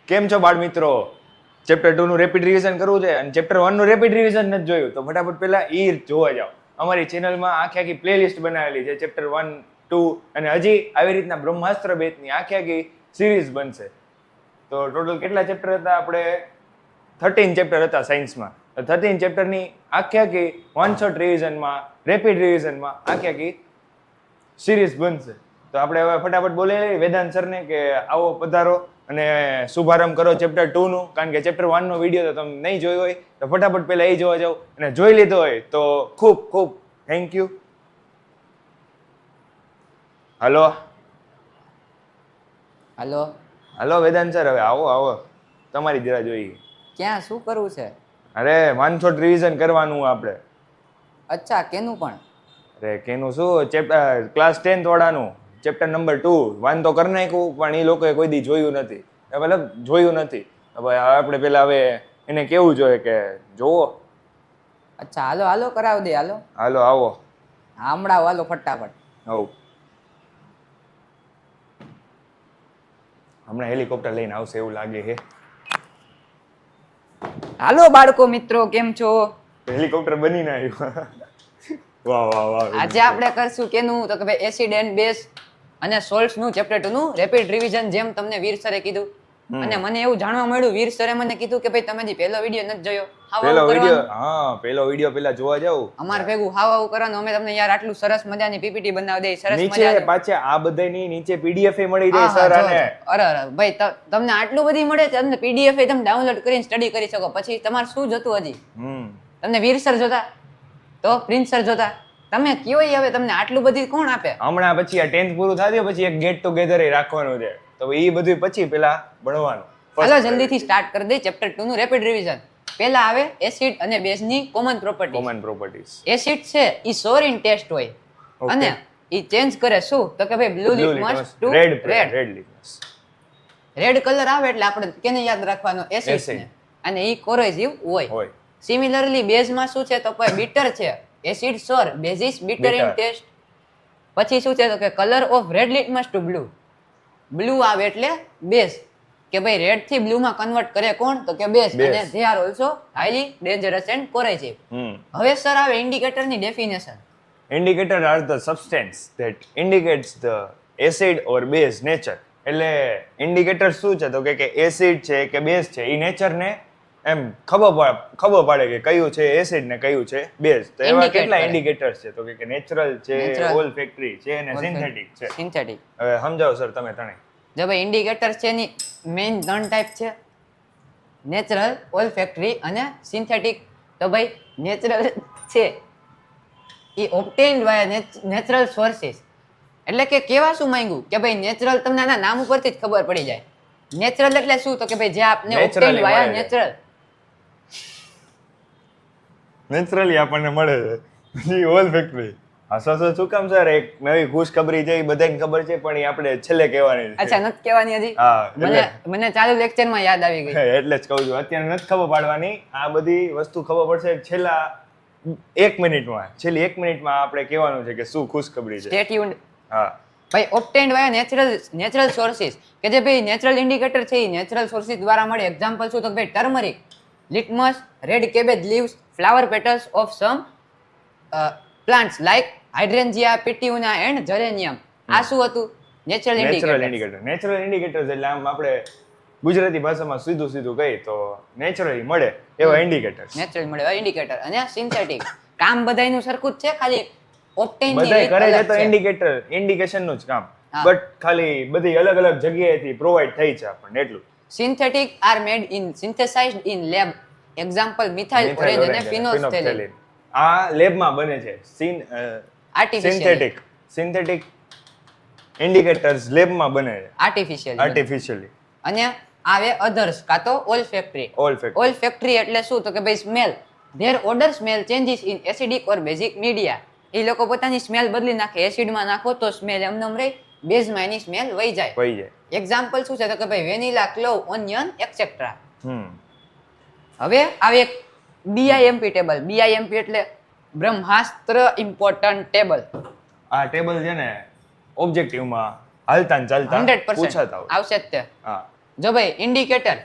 કેમ છો બાળ મિત્રો? ચેપ્ટર 2 નું રેપિડ રિવિઝન કરવું છે અને ચેપ્ટર 1 નું રેપિડ રિવિઝન નથી જોયું તો ફટાફટ પહેલા ઈ જોવા જાઓ. અમારી ચેનલમાં આખી પ્લેલિસ્ટ બનાવેલી છે ચેપ્ટર 1, 2 અને હજી આવી રીતના બ્રહ્માસ્ત્ર બેચની આખી સિરીઝ બનશે. તો ટોટલ કેટલા ચેપ્ટર હતા? આપણે 13 ચેપ્ટર હતા સાયન્સમાં. 13 ચેપ્ટરની આખી વન શોટ રિવિઝનમાં, રેપિડ રિવિઝનમાં આખી સિરીઝ બનશે. તો આપણે હવે ફટાફટ બોલે વેદાંત સરને કે આવો પધારો અને શુભારંભ કરો ચેપ્ટર 2 નું, કારણ કે ચેપ્ટર 1 નો વિડીયો તો તમે નહીં જોયો હોય તો ફટાફટ પહેલા એ જોવા જાઓ અને જોઈ લીધો હોય તો ખૂબ ખૂબ થેન્ક યુ. હલો હાલો. હલો વેદાંત સર, હવે આવો તમારી જરા જોઈએ. ક્યાં શું કરવું છે? અરે વન શોટ રિવિઝન કરવાનું આપણે. અચ્છા, કેનું પણ? અરે કેનું શું, ચેપ્ટર ક્લાસ 10th વાળાનું ચેપ્ટર નંબર 2 વાન તો કરી નાખ્યું પણ એ લોકોએ કોઈ દી જોયું નથી, મતલબ જોયું નથી. હવે આપણે પેલા હવે એને કેવું જોઈએ કે જોવો. અચ્છા, હાલો હાલો કરાવ દે. હાલો હાલો આવો. હમણાં હાલો ફટાફટ. આવો. હમણાં હેલિકોપ્ટર લઈને આવશે એવું લાગે છે. હાલો બાળકો મિત્રો, કેમ છો? હેલિકોપ્ટર બનીને આવ્યું. વાહ વાહ વાહ. આજે આપણે કરશું કેનું તો કે ભાઈ એસિડ એન્ડ બેઝ અને સોલ્ટ્સ નું ચેપ્ટર 2 નું રેપિડ રિવિઝન, જેમ તમને વીર સરે કીધું. અને મને એવું જાણવા મળ્યું, વીર સરે મને કીધું કે ભાઈ તમે જે પહેલો વિડિયો નથી જોયો, પહેલો વિડિયો. હા, પહેલો વિડિયો પેલા જોવા જાવ. અમાર ભેગું હાવ કરવાનું. અમે તમને યાર આટલું સરસ મજાની પીપીટી બનાવી દઈ, સરસ નીચે મજાની. પાછા આ બધાની નીચે પીડીએફ એ મળી રહે સર. અને અરે ભાઈ, તમને આટલું બધી મળે, તમને પીડીએફ તમે ડાઉનલોડ કરીને સ્ટડી કરી શકો. પછી તમારે શું જોતું હજી? તમને વીર સર જોતા તો પ્રિન્સ સર જોતા? તમે કયો હવે તમને આટલું બધી કોણ આપે? હમણાં પછી આ 10th પૂરું થયું પછી એક ગેટ ટુગેધર એ રાખવાનું છે, તો એ બધું પછી પેલા ભણવાનું. હાલો જલ્દીથી સ્ટાર્ટ કરી દે ચેપ્ટર 2 નું રેપિડ રિવિઝન. પહેલા આવે એસિડ અને બેઝ ની કોમન પ્રોપર્ટીઝ. એસિડ છે ઈ સોર ઇન ટેસ્ટ હોય અને ઈ ચેન્જ કરે શું તો કે ભાઈ blue litmus to red litmus. Red colour આવે એટલે આપણે કેને યાદ રાખવાનો? એસિડ ને. અને ઈ કોરોઝિવ હોય. સિમિલરલી બેઝ માં શું છે તો કોઈ બીટર છે. Acid sour, base is bitter in taste. પછી શું છે તો કે colour of red litmus to blue. Blue આવે એટલે બેઝ, કે ભાઈ રેડ થી બ્લુ માં કન્વર્ટ કરે કોણ તો કે બેઝ. અને they are also highly dangerous and corrosive. હવે સર આવે ઇન્ડિકેટર ની definition. Indicator are the substance that indicates the acid or base nature. એટલે ઇન્ડિકેટર શું છે તો કે એસિડ છે કે બેઝ છે, એ નેચર ને એમ ખબર પડે કે કયું છે એસિડ ને કયું છે બેઝ. તો એવા કેટલા ઇન્ડિકેટર્સ છે તો કે નેચરલ છે, ઓલ્ફેક્ટરી છે અને સિન્થેટિક છે. સિન્થેટિક હવે સમજાવો સર તમે ત્રણે. જો ભાઈ ઇન્ડિકેટર છે ની મેઇન 3 ટાઈપ છે, નેચરલ, ઓલ્ફેક્ટરી અને સિન્થેટિક. તો ભાઈ નેચરલ છે ઈ ઓબ્ટેન્ડ બાય નેચરલ સોર્સિસ. એટલે કે કેવા શું માંગ્યું કે ભાઈ નેચરલ, તમને આના નામ ઉપરથી જ ખબર પડી જાય. નેચરલ એટલે શું તો કે ભાઈ જે આપને ઓબ્ટેન્ડ બાય નેચરલ, નેચરલી આપણને મળે છે. પછી ઓલ્ફેક્ટરી. હસો શું કામ સર? એક નવી ખુશખબરી છે, એ બધાને ખબર છે પણ એ આપણે છેલ્લે કહેવાની છે. અચ્છા, નથી કહેવાની હજી? હા, મને ચાલુ લેક્ચરમાં યાદ આવી ગઈ એટલે જ કહું છું, અત્યારે નથી ખબર પાડવાની. આ બધી વસ્તુ ખબર પડશે છેલ્લા 1 મિનિટમાં. છેલ્લી 1 મિનિટમાં આપણે કહેવાનું છે કે શું ખુશખબરી છે. Stay tuned. હા ભાઈ ઓબ્ટેન્ડ બાય નેચરલ સોર્સિસ, કે જે ભાઈ નેચરલ ઇન્ડિકેટર છે એ નેચરલ સોર્સિસ દ્વારા મળે. એક્ઝામ્પલ શું તો ભાઈ turmeric, litmus, red cabbage leaves, flower petals of some plants like hydrangea, petunia and geranium. આ શું હતું? Natural indicator. નેચરલ ઇન્ડિકેટર્સ એટલે આમ આપણે ગુજરાતી ભાષામાં સીધું કહી તો નેચરલી મળે એવા ઇન્ડિકેટર્સ. નેચરલ મળે એવા ઇન્ડિકેટર. અને સિન્થેટિક, કામ બધાયનું સરખું જ છે, ખાલી ઓબ્ટેન ની બધાય કરે છે તો ઇન્ડિકેટર ઇન્ડિકેશન નું જ કામ, બટ ખાલી બધી અલગ અલગ જગ્યાએથી પ્રોવાઈડ થઈ છે આપણને એટલું. Synthetic are made in synthesized in lab. Example methyl orange અને ફિનોલ્ફથેલિન. આ લેબમાં બને છે. સિન્થેટિક ઇન્ડિકેટર્સ લેબમાં બને છે આર્ટિફિશિયલી. અને આવે અધર્સ કા તો ઓલ્ફેક્ટરી. ઓલ્ફેક્ટરી એટલે શું તો કે ભાઈ smell. Their odour smell changes in acidic or basic media. એ લોકો પોતાની સ્મેલ બદલી નાખે. એસિડમાં નાખો તો સ્મેલ એમનેમ રહે, બેઝમાં એની સ્મેલ વહી જાય. એક્ઝામ્પલ શું છે તો કે ભાઈ વેનીલા, ક્લોવ, ઓનિયન એક્સેટ્રા. હવે આવે એક બીઆઈએમપી ટેબલ. બીઆઈએમપી એટલે બ્રહ્માસ્ત્ર ઇમ્પોર્ટન્ટ ટેબલ. આ ટેબલ છે ને ઓબ્જેક્ટિવમાં હાલતા ને ચાલતા 100% પૂછાતા હોય. આવશે જ તે. હા, જો ભાઈ ઇન્ડિકેટર,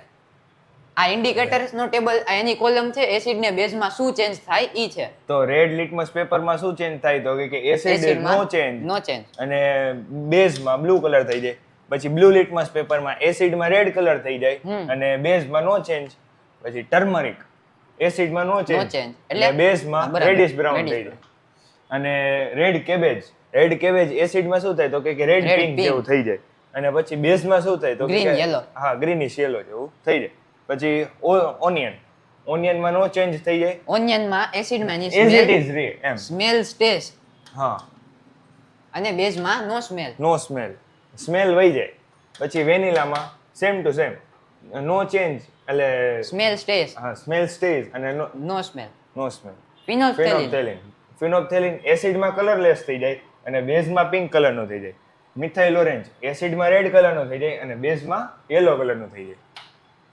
આ ઇન્ડિકેટર્સ નો ટેબલ એની કોલમ છે એસિડ ને બેઝ માં શું ચેન્જ થાય ઈ છે. તો રેડ લિટમસ પેપર માં શું ચેન્જ થાય તો કે એસિડ નો ચેન્જ, નો ચેન્જ, અને બેઝ માં બ્લુ કલર થઈ જાય. પછી બ્લુ લિટમસ પેપર માં એસિડ માં રેડ કલર થઈ જાય અને બેઝ માં નો ચેન્જ. પછી ટર્મરિક એસિડ માં નો ચેન્જ એટલે બેઝ માં રેડિશ બ્રાઉન થઈ જાય. અને રેડ કેબેજ એસિડ માં શું થાય તો કે રેડ પિંક જેવું થઈ જાય અને પછી બેઝ માં શું થાય તો ગ્રીન યેલો, હા ગ્રીનિશ યેલો જેવું થઈ જાય. પછી ઓનિયન માં નો ચેન્જ થઈ જાય. ઓનિયન માં એસિડ માં ની એઝ ઇટ ઇઝ રે એમ સ્મેલ સ્ટેસ, હા, અને બેઝ માં નો સ્મેલ વહી જાય. પછી વેનીલા માં same to same no change એટલે સ્મેલ સ્ટેસ, હા સ્મેલ સ્ટેજ અને નો સ્મેલ. ફિનોપ્થેલિન એસિડ માં કલરલેસ થઈ જાય અને બેઝ માં પિંક કલર નો થઈ જાય. મિથાઇલ ઓરેન્જ એસિડ માં રેડ કલર નો થઈ જાય અને બેઝ માં યેલો કલર નો થઈ જાય.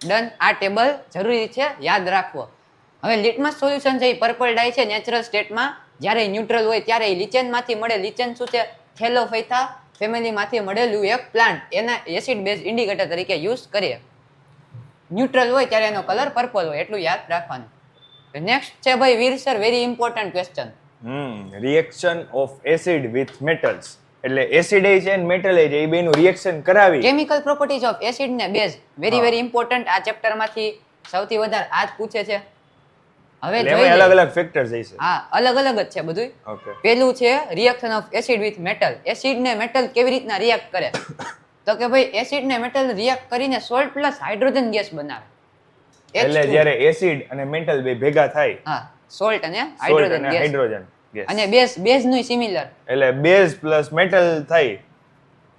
ડન. આ ટેબલ જરૂરી છે યાદ રાખવો. હવે લિટમસ સોલ્યુશન છે એ પર્પલ ડાય છે નેચરલ સ્ટેટમાં, જ્યારે ન્યુટ્રલ હોય ત્યારે લિચેન માંથી મળે. લિચેન શું છે? થેલોફાઇથા ફેમિલી માંથી મળેલું એક પ્લાન્ટ, એના એસિડ બેઝ ઇન્ડિકેટર તરીકે યુઝ કરીએ. ન્યુટ્રલ હોય ત્યારે એનો કલર પર્પલ હોય, એટલું યાદ રાખવાનું. નેક્સ્ટ છે ભાઈ Veer sir, very important question. Reaction of acid with metals, એટલે એસિડ છે અને મેટલ છે એ બેનું રિએક્શન કરાવી. કેમિકલ પ્રોપર્ટીઝ ઓફ એસિડ ને બેઝ, વેરી ઇમ્પોર્ટન્ટ. આ ચેપ્ટર માંથી સૌથી વધારે આ જ પૂછે છે. હવે જોઈએ અલગ અલગ ફેક્ટર્સ છે. હા, અલગ અલગ જ છે બધું. ઓકે, પેલું છે reaction of acid with metal. Acid ને મેટલ કેવી રીતના રિએક્ટ કરે? તો કે ભાઈ એસિડ ને મેટલ રિએક્ટ કરીને સોલ્ટ પ્લસ હાઇડ્રોજન ગેસ બનાવે. એટલે જ્યારે એસિડ અને મેટલ બે ભેગા થાય, હા, સોલ્ટ અને હાઇડ્રોજન ગેસ. અને બેઝ નું સિમિલર, એટલે બેઝ પ્લસ મેટલ થાય,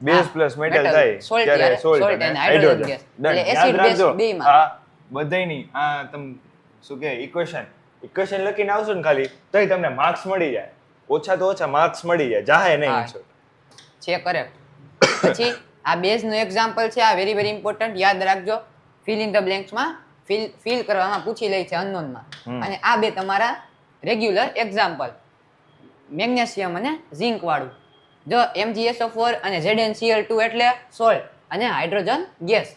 બેઝ પ્લસ મેટલ થાય ત્યારે સોલ્ટ અને હાઇડ્રોજન ગેસ. એટલે એસિડ બેઝ બેમાં આ બધાયની આ તમ શું કે ઇક્વેશન લખીને આવશો ને ખાલી તોય તમને માર્ક્સ મળી જાય. ઓછા તો ઓછા માર્ક્સ મળી જાય, જાહે નહીં છે. કરેક્ટ. પછી આ બેઝ નું એક્ઝામ્પલ છે, આ વેરી ઇમ્પોર્ટન્ટ, યાદ રાખજો. ફિલ ઇન ધ બ્લેન્ક્સ માં ફિલ કરવામાં પૂછી લે છે અનનોન માં. અને આ બે તમારા રેગ્યુલર એક્ઝામ્પલ, મેગ્નેશિયમ અને ઝિંક વાળું. જો MgSO4 અને ZnCl2 એટલે સોલ્ટ અને હાઇડ્રોજન ગેસ.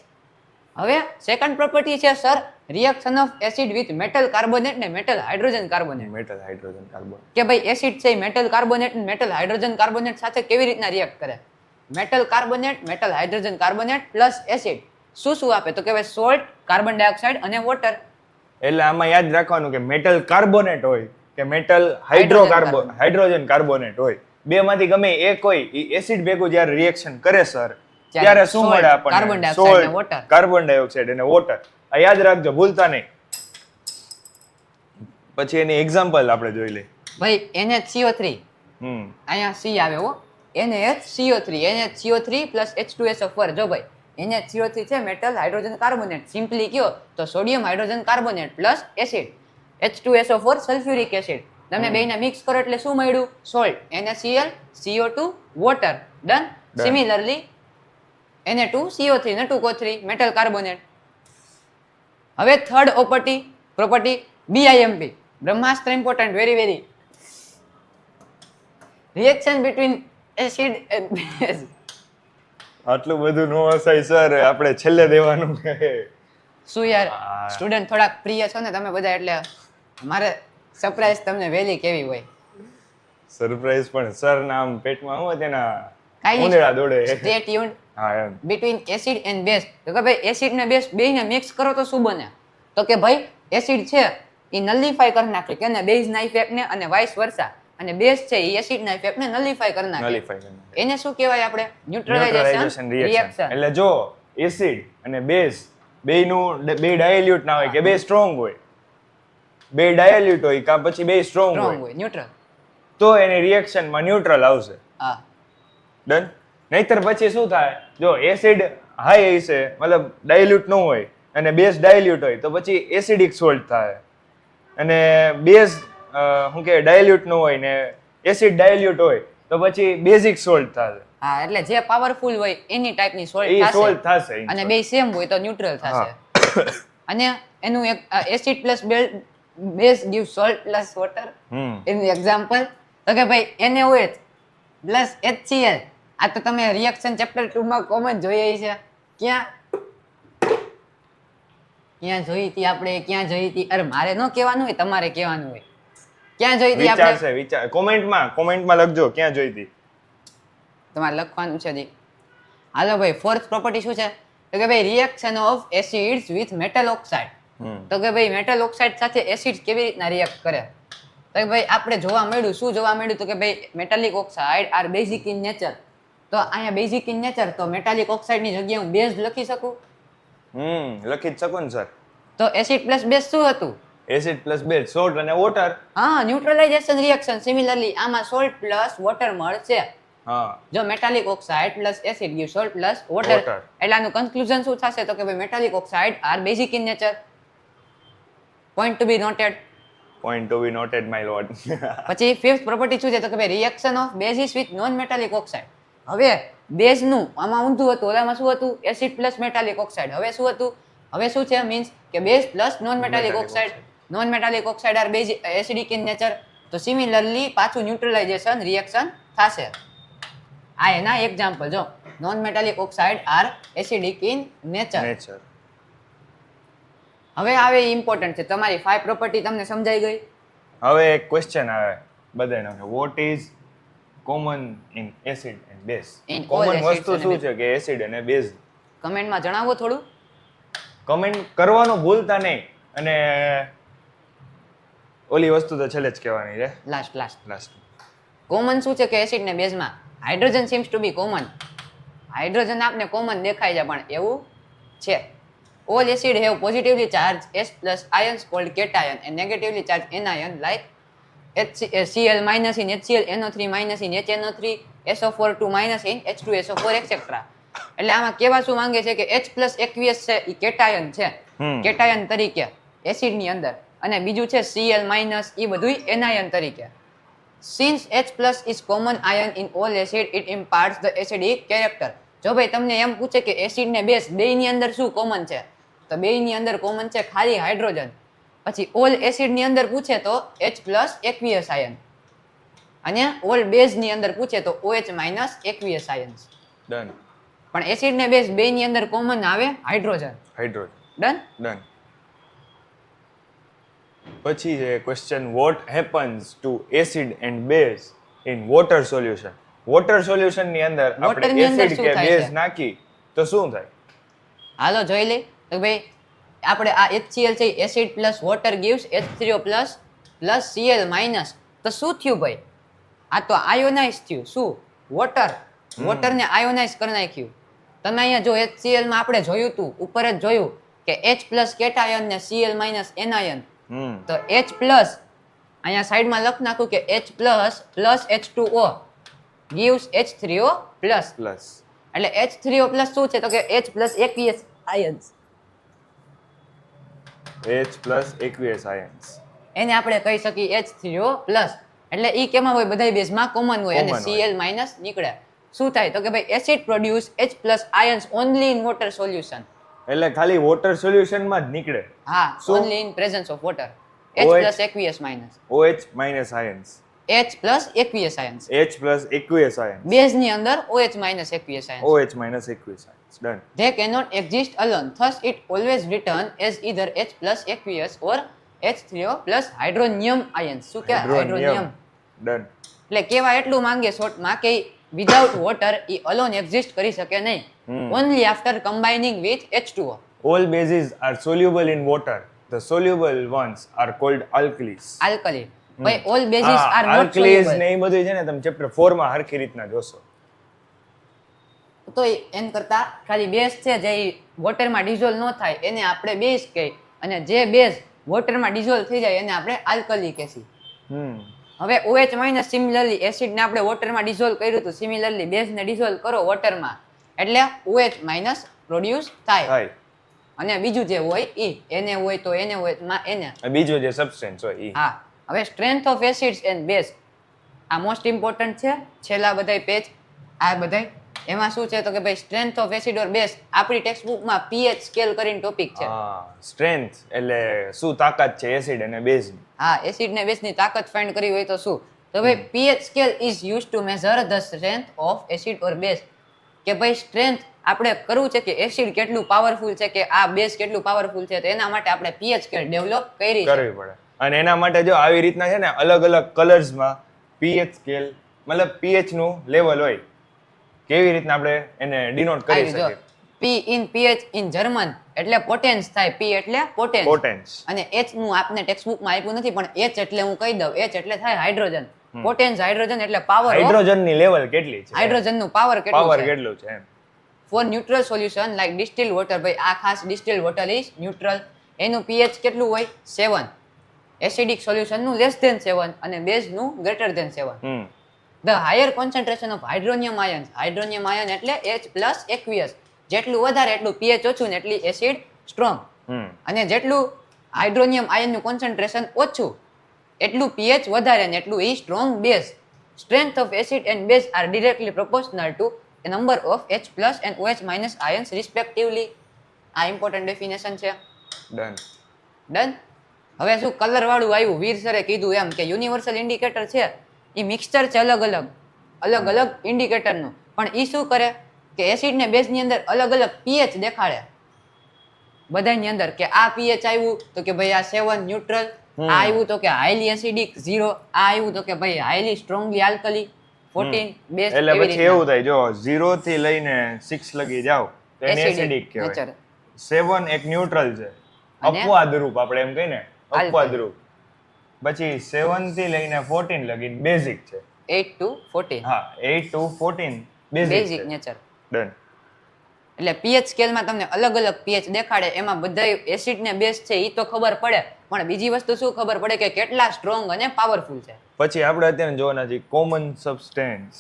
હવે સેકન્ડ પ્રોપર્ટી છે sir, reaction of acid with metal carbonate ને મેટલ હાઇડ્રોજન કાર્બોનેટ. કે ભાઈ એસિડ છે મેટલ કાર્બોનેટ અને મેટલ હાઇડ્રોજન કાર્બોનેટ સાથે કેવી રીતના રિએક્ટ કરે? Metal carbonate, metal hydrogen carbonate plus acid શું આપે? તો કે ભાઈ સોલ્ટ, કાર્બન ડાયોક્સાઇડ અને વોટર. એટલે આમાં યાદ રાખવાનું કે મેટલ કાર્બોનેટ હોય કે મેટલ હાઇડ્રોજન કાર્બોનેટ હોય, બે માંથી ગમે એક હોય, એ એસિડ ભેગું જ્યારે રિએક્શન કરે સર ત્યારે શું મળે આપણને? કાર્બન ડાયોક્સાઇડ અને વોટર. કાર્બન ડાયોક્સાઇડ અને વોટર. આ યાદ રાખજો, ભૂલતા નહીં. પછી એની એક્ઝામ્પલ આપણે જોઈ લઈએ. ભાઈ NHCO3, અહીંયા C આવે હો, NHCO3 પ્લસ H2SO4. જો ભાઈ NHCO3 છે મેટલ હાઇડ્રોજન કાર્બોનેટ, સિમ્પલી કયો તો sodium hydrogen carbonate plus acid. H2SO4 sulphuric acid. તમે બેને મિક્સ કરો એટલે શું મળ્યું? Salt, NaCl, CO2, water. Done. Similarly Na2CO3 ને 2CO3 મેટલ કાર્બોનેટ. હવે third property BIMP, Brahmastra important, very reaction between acid and base. આટલું બધું નો હસાય સર, આપણે છેલ્લે દેવાનું. શું યાર, સ્ટુડન્ટ થોડાક પ્રિય છો ને તમે બધા, એટલે મારે સરપ્રાઈઝ તમને વહેલી કેવી હોય. સરપ્રાઈઝ પણ સર નામ પેટમાં હોય તેના કાઈ ઉંદરા દોડે. Stay tuned. હા એમ. Between acid and base. તો કે ભાઈ એસિડ ને બેઝ બેયને મિક્સ કરો તો શું બને? તો કે ભાઈ એસિડ છે એ નલિફાઈ કરી નાખે કે ને બેઝ ના ઇફેક્ટ ને, અને વાઇસ વર્સા. અને બેઝ છે એ એસિડ ના ઇફેક્ટ ને નલિફાઈ કરી નાખે. એને શું કહેવાય આપણે? ન્યુટ્રલાઇઝેશન રિએક્શન. એટલે જો એસિડ અને બેઝ બેયનું બે ડાયલ્યુટ ના હોય કે બે સ્ટ્રોંગ હોય, બે ડાયલ્યુટ હોય કાં પછી બે સ્ટ્રોંગ હોય ન્યુટ્રલ, તો એની રિએક્શનમાં ન્યુટ્રલ આવશે. હા, ડન. નહીતર પછી શું થાય? જો એસિડ હાઈ હશે, મતલબ ડાયલ્યુટ ન હોય, અને બેઝ ડાયલ્યુટ હોય તો પછી એસિડિક સોલ્ટ થાય. અને બેઝ શું કે ડાયલ્યુટ ન હોય ને એસિડ ડાયલ્યુટ હોય તો પછી બેઝિક સોલ્ટ થશે. હા, એટલે જે પાવરફુલ હોય એની ટાઈપની સોલ્ટ થશે, અને બે સેમ હોય તો ન્યુટ્રલ થશે. અને એનું એક acid plus base give salt plus water. એનું એક્ઝામ્પલ તો કે ભાઈ NaOH પ્લસ HCl. આ તો તમે રિએક્શન ચેપ્ટર 2 માં કોમન જોઈએ છે. ક્યાં? ક્યાં જોઈ હતી આપણે, ક્યાં જોઈ હતી? અરે મારે ન કહેવાનું હોય, તમારે કહેવાનું હોય. ક્યાં જોઈ હતી આપણે? વિચાર છે, વિચાર. કોમેન્ટમાં લખજો ક્યાં જોઈ હતી. તમારે લખવાનું છે જી. હાલો ભાઈ, ફોર્થ પ્રોપર્ટી શું છે? તો કે ભાઈ reaction of acids with metal oxide. તો કે ભાઈ મેટલ ઓક્સાઇડ સાથે એસિડ કેવી રીતના રિએક્ટ કરે? તો કે ભાઈ આપણે જોવા મળ્યું, શું જોવા મળ્યું? તો કે ભાઈ metallic oxide are basic in nature. તો અહીંયા બેઝિક ઇન નેચર, તો મેટાલિક ઓક્સાઇડ ની જગ્યાએ હું બેઝ લખી શકું? લખી જ શકો ને સર. તો એસિડ પ્લસ બેઝ શું હતું? એસિડ પ્લસ બેઝ, સોલ્ટ અને વોટર. હા, ન્યુટ્રલાઇઝેશન રિએક્શન. સિમિલરલી આમાં સોલ્ટ પ્લસ વોટર મળશે. હા, જો metallic oxide plus acid give salt plus water, એટલે આનું કન્ક્લુઝન શું થશે? તો કે ભાઈ metallic oxide are basic in nature. Point to be noted. Point to be noted my lord. પછી ફિફ્થ પ્રોપર્ટી શું છે? તો કે ભાઈ reaction of bases with non metallic oxide. હવે બેઝ નું આમાં ઊંધું હતું, ઓલામાં શું હતું? Acid plus metallic oxide. હવે શું હતું? હવે શું છે? મીન્સ કે base plus non metallic oxide. Non metallic oxide are basic acidic in nature. તો સિમિલરલી પાછું ન્યુટ્રલાઇઝેશન રિએક્શન થશે. આ એના એક્ઝામ્પલ. જો non metallic oxide are acidic in nature. હવે આવે ઇમ્પોર્ટન્ટ છે, તમારી 5 પ્રોપર્ટી તમને સમજાઈ ગઈ? હવે એક ક્વેશ્ચન આવે બધાનો કે what is common in acid and base? In all common acids વસ્તુ and શું base. છે કે એસિડ અને બેઝ? કમેન્ટમાં જણાવો થોડું. કમેન્ટ કરવાનું ભૂલતા નહીં. અને ઓલી વસ્તુ તો છેલ્લે જ કહેવાની છે, લાસ્ટ કોમન શું છે કે એસિડ ને બેઝમાં hydrogen seems to be common. Hydrogen આપને કોમન દેખાય છે, પણ એવું છે. All acid have positively charged S plus ions called cation and negatively charged anion like Cl minus in HCl, NO3 minus in HNO3, SO4 minus in H2SO4 etc. એટલે આમાં કેવા શું માંગે છે કે H plus aqueous છે એ cation છે, cation તરીકે એસિડ ની અંદર, અને બીજું છે Cl minus એ બધું એનાયન તરીકે. Since H plus is common ion in all acid, it imparts the acidic character. જો ભાઈ તમને એમ પૂછે કે એસિડ ને બેઝ બેયની અંદર શું કોમન છે, તો બેયની અંદર કોમન છે ખાલી હાઇડ્રોજન. પછી ઓલ એસિડ ની અંદર પૂછે તો H plus aqueous ion, અને ઓલ બેઝ ની અંદર પૂછે તો OH minus aqueous ions. Done. પણ એસિડ ને બેઝ બેયની અંદર કોમન આવે હાઇડ્રોજન. ડન. પછી છે question, what happens to acid and base in water solution? Water solution ની અંદર Water આપણે ની અંદર એસિડ શું કે થાય બેઝ છે? નાખી તો શું થાય? હાલો જોઈ લે. તો ભાઈ આપણે આ HCl છે acid plus water gives H3O plus plus Cl minus. તો શું થયું ભાઈ? આ તો આયોનાઇઝ થયું. શું? વોટર ને આયોનાઇઝ કરી નાખ્યું. તમે અહીંયા જો HCl માં આપણે જોયું હતું, ઉપર જ જોયું કે H પ્લસ કેટાયન ને Cl માઇનસ એનાયન. તો H પ્લસ અહીંયા સાઈડમાં લખ નાખું કે H plus plus H2O gives H3O plus. એટલે H3O પ્લસ શું છે? તો કે H plus aqueous ions. H plus aqueous ions. એને આપણે કહી શકીએ H3O પ્લસ. એટલે ઈ કેમાં હોય? બધાય બેઝમાં કોમન હોય, અને Common હોય. Cl માઇનસ નીકળે. શું થાય? તો કે ભાઈ acid produce H plus ions only in water solution. એટલે ખાલી વોટર સોલ્યુશન માં જ નીકળે. હા, શું? only in presence of water. H OH plus aqueous minus. OH minus ions. H plus aqueous ions. H plus aqueous ions. Base ની અંદર OH minus aqueous ions. OH minus aqueous ions. Done. They cannot exist alone. Thus, it always written as either H plus aqueous or H3O plus hydronium ions. શું કે hydronium? Done. એટલે કેવા એટલું માંગે શોર્ટમાં કે વિધાઉટ વોટર ઈ alone exist કરી શકે નહીં. Only after combining with H2O. All bases are soluble in water. The soluble ones are called alkalis. Alkali. ભાઈ all bases are not alkalis soluble. ને એ બધું છે ને તમે ચેપ્ટર 4 માં હરખી રીતના જોશો. તો એમ કરતા ખાલી બેઝ છે જે વોટરમાં ડિઝોલ્વ ન થાય એને આપણે બેઝ કહી, અને જે બેઝ વોટરમાં ડિઝોલ્વ થઈ જાય એને આપણે આલ્કલી કહેશી. હવે OH માઇનસ સિમિલરલી એસિડ ને આપણે વોટરમાં ડિઝોલ્વ કર્યું હતું, સિમિલરલી બેઝ ને ડિઝોલ્વ કરો વોટરમાં એટલે OH માઇનસ પ્રોડ્યુસ થાય. અને બીજું જે હોય ઈ એને હોય તો એને હોય માં એને. બીજો જે સબસ્ટન્સ હોય ઈ. હા. હવે strength of acids and base આ મોસ્ટ ઇમ્પોર્ટન્ટ છે. છેલ્લા બધાય પેજ આ બધાય એમાં શું છે? તો કે ભાઈ strength of acid or base આપણી ટેક્સ્ટ બુકમાં pH સ્કેલ કરીને ટોપિક છે. સ્ટ્રેન્થ એટલે શું તાકાત છે એસિડ અને બેઝ ની. હા, એસિડ ને બેઝ ની તાકાત ફાઇન્ડ કરવી હોય તો શું? તો ભાઈ pH scale is use to measure the strength of acid or base. કે ભાઈ સ્ટ્રેન્થ આપણે કરવું છે કે એસિડ કેટલું પાવરફુલ છે કે આ બેઝ કેટલું પાવરફુલ છે, તો એના માટે આપણે પીએચ સ્કેલ ડેવલપ કરી છે. કરવી પડે. અને એના માટે જો આવી રીતના છે ને અલગ અલગ કલર્સમાં પીએચ સ્કેલ મતલબ પીએચ નું લેવલ હોય, કેવી રીતના આપણે એને ડિનોટ કરી આવી જો શકીએ. પી ઇન પીએચ ઇન જર્મન એટલે પોટેન્સ થાય, પી એટલે પોટેન્સ, પોટેન્સ. અને એચ નું આપને ટેક્સ્ટ બુકમાં આપ્યું નથી પણ એચ એટલે હું કહી દઉં, એચ એટલે થાય હાઇડ્રોજન, પોટેન્સ હાઇડ્રોજન એટલે પાવર ઓફ હાઇડ્રોજન ની લેવલ કેટલી છે, હાઇડ્રોજન નું પાવર પાવર કેટલું છે. કેટલું છે એમ. For neutral solution like distil water, ભાઈ આ ખાસ ડિસ્ટિલ વોટર ઇઝ ન્યુટ્રલ, એનું પીએચ કેટલું હોય 7, એસિડિક સોલ્યુશન નું લેસ ધેન 7 અને બેઝ નું greater than 7. The higher concentration of hydronium ions, hydronium ion એટલે H+ aqueous, જેટલું વધારે એટલું પીએચ ઓછું ને એટલી એસિડ સ્ટ્રોંગ, અને જેટલું હાઇડ્રોનિયમ આયન નું કોન્સન્ટ્રેશન ઓછું એટલું પીએચ વધારે ને એટલું ઈ strong base. Strength of acid and base are directly proportional to a number of H+ and OH- ions respectively. આ ઇમ્પોર્ટન્ટ ડેફિનેશન છે. ડન. હવે શું કલર વાળું આવ્યું, વીર સરે કીધું એમ કે યુનિવર્સલ ઇન્ડિકેટર છે એ મિક્સચર છે અલગ અલગ ઇન્ડિકેટરનું, પણ એ શું કરે કે એસિડ ને બેઝ ની અંદર અલગ અલગ પીએચ દેખાડે બધાની અંદર, કે આ પીએચ આવ્યું તો કે ભાઈ આ 7 ન્યુટ્રલ, આ આવ્યું તો કે હાઈલી એસિડિક 0, આ આવ્યું તો કે ભાઈ હાઈલી સ્ટ્રોંગલી આલ્કલી 14 બેઝ. એટલે પછી એવું થાય જો 0 થી લઈને 6 લગી જાવ તો એને એસિડિક કહેવાય, 7 એક ન્યુટ્રલ છે, અપવાદ રૂપ આપણે એમ કહીને અપવાદ રૂપ, પછી 7 થી લઈને 14 લગી બેઝિક છે, 8 to 14. હા 8 to 14 બેઝિક નેચર. ડન. એટલે પીએચ સ્કેલમાં તમને અલગ અલગ પીએચ દેખાડે, એમાં બધા એસિડ ને બેઝ છે એ તો ખબર પડે, પણ બીજી વસ્તુ શું ખબર પડે કે કેટલા સ્ટ્રોંગ અને પાવરફુલ છે. પછી આપણે અત્યારે જોવાના છે કોમન સબસ્ટેન્સ.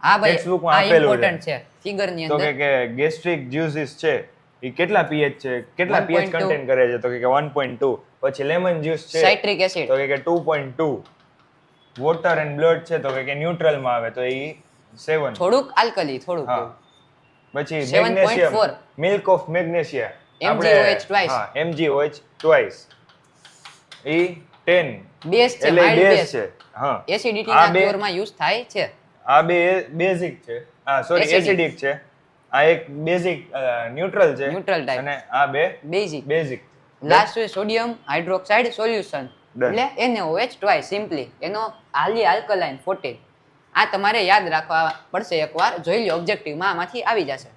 હા ભાઈ ટેક્સ્ટબુકમાં આ આપેલું ઇમ્પોર્ટન્ટ છે ફિગર ની તો અંદર. કે ગેસ્ટ્રિક જ્યુસીસ છે એ કેટલા પીએચ છે, કેટલા પીએચ 1.2 કન્ટેન કરે છે, તો કે 1.2. પછી લેમન જ્યુસ છે સાઇટ્રિક એસિડ તો કે 2.2. વોટર એન્ડ બ્લડ છે તો કે ન્યુટ્રલ માં આવે તો એ 7. થોડુંક આલ્કલી થોડુંક. હા. પછી 7.4. Magnesium, milk of magnesia, MgOH twice. હા MgOH twice. એ 10 બેઝ છે, એટલે માઇલ્ડ બેઝ બેઝ છે. હા એસિડિટી આ ના બે ક્યોરમાં યુઝ થાય છે. આ બે બેઝિક છે, સોરી Acidic. એસિડિક છે, આ એક બેઝિક ન્યુટ્રલ છે, Neutral type. અને આ બે બેઝિક. બેઝિક. લાસ્ટ છે સોડિયમ હાઇડ્રોક્સાઇડ સોલ્યુશન, Done. એટલે NaOH ટ્વાઇસ સિમ્પલી, એનો હાલી આલ્કલાઇન 14. આ તમારે યાદ રાખવા પડશે, એકવાર જોઈ લો ઓબ્જેક્ટિવમાં આમાંથી આવી જશે.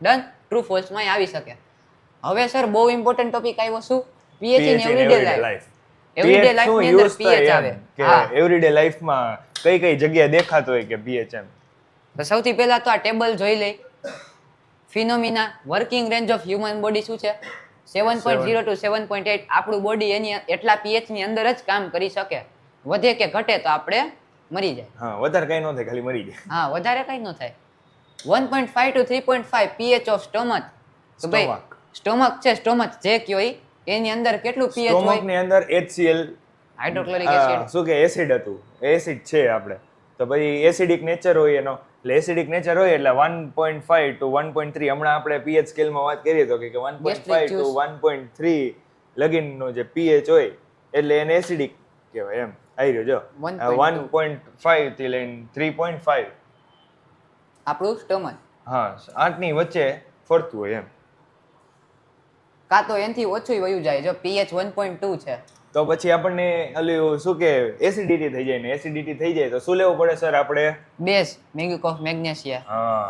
ડન. ટ્રુ ફોલ્સ માં આવી શકે. હવે સર બહુ ઇમ્પોર્ટન્ટ ટોપિક આવ્યો શું, pH in every day life. Every day life ની અંદર પીએચ આવે. હા, એવરીડે લાઈફમાં કઈ કઈ જગ્યાએ દેખાતો હોય કે પીએચ એમ. તો સૌથી પહેલા તો આ ટેબલ જોઈ લઈ. Phenomena, working range of human body શું છે 7.0 to 7.8. આપણું બોડી એની એટલા પીએચ ની અંદર જ કામ કરી શકે, વધે કે ઘટે તો આપણે મરી જાય. હા વધારે કઈ ન થાય, ખાલી મરી જાય. હા વધારે કઈ ન થાય. 1.5 to 3.5 pH ઓફ સ્ટોમચ. તો ભાઈ સ્ટોમક છે, સ્ટોમચ જે કયો ઈ, એની અંદર કેટલું pH સ્ટોમક હોય? ની અંદર HCl હાઇડ્રોક્લોરિક એસિડ. શું કે એસિડ હતું, એસિડ છે આપણે, તો પછી એસિડિક નેચર હોય એનો, એટલે એસિડિક નેચર હોય એટલે 1.5 to 1.3. હમણાં આપણે પીએચ સ્કેલમાં વાત કરીએ તો કે 1.5 to 1.3 લગીનનો જે પીએચ હોય એટલે એને એસિડિક કહેવાય એમ. આવી રહ્યો જો 1.5 થી લઈને 3.5 આપણું સ્ટોમચ. હા 8 ની વચ્ચે ફરતું હોય એમ. કાં તો એનથી ઓછું વયું જાય જો પીએચ 1.2 છે તો પછી આપણને ઓલું શું કે એસિડિટી થઈ જાય, ને એસિડિટી થઈ જાય તો શું લેવું પડે સર આપણે? Base milk of magnesia. હા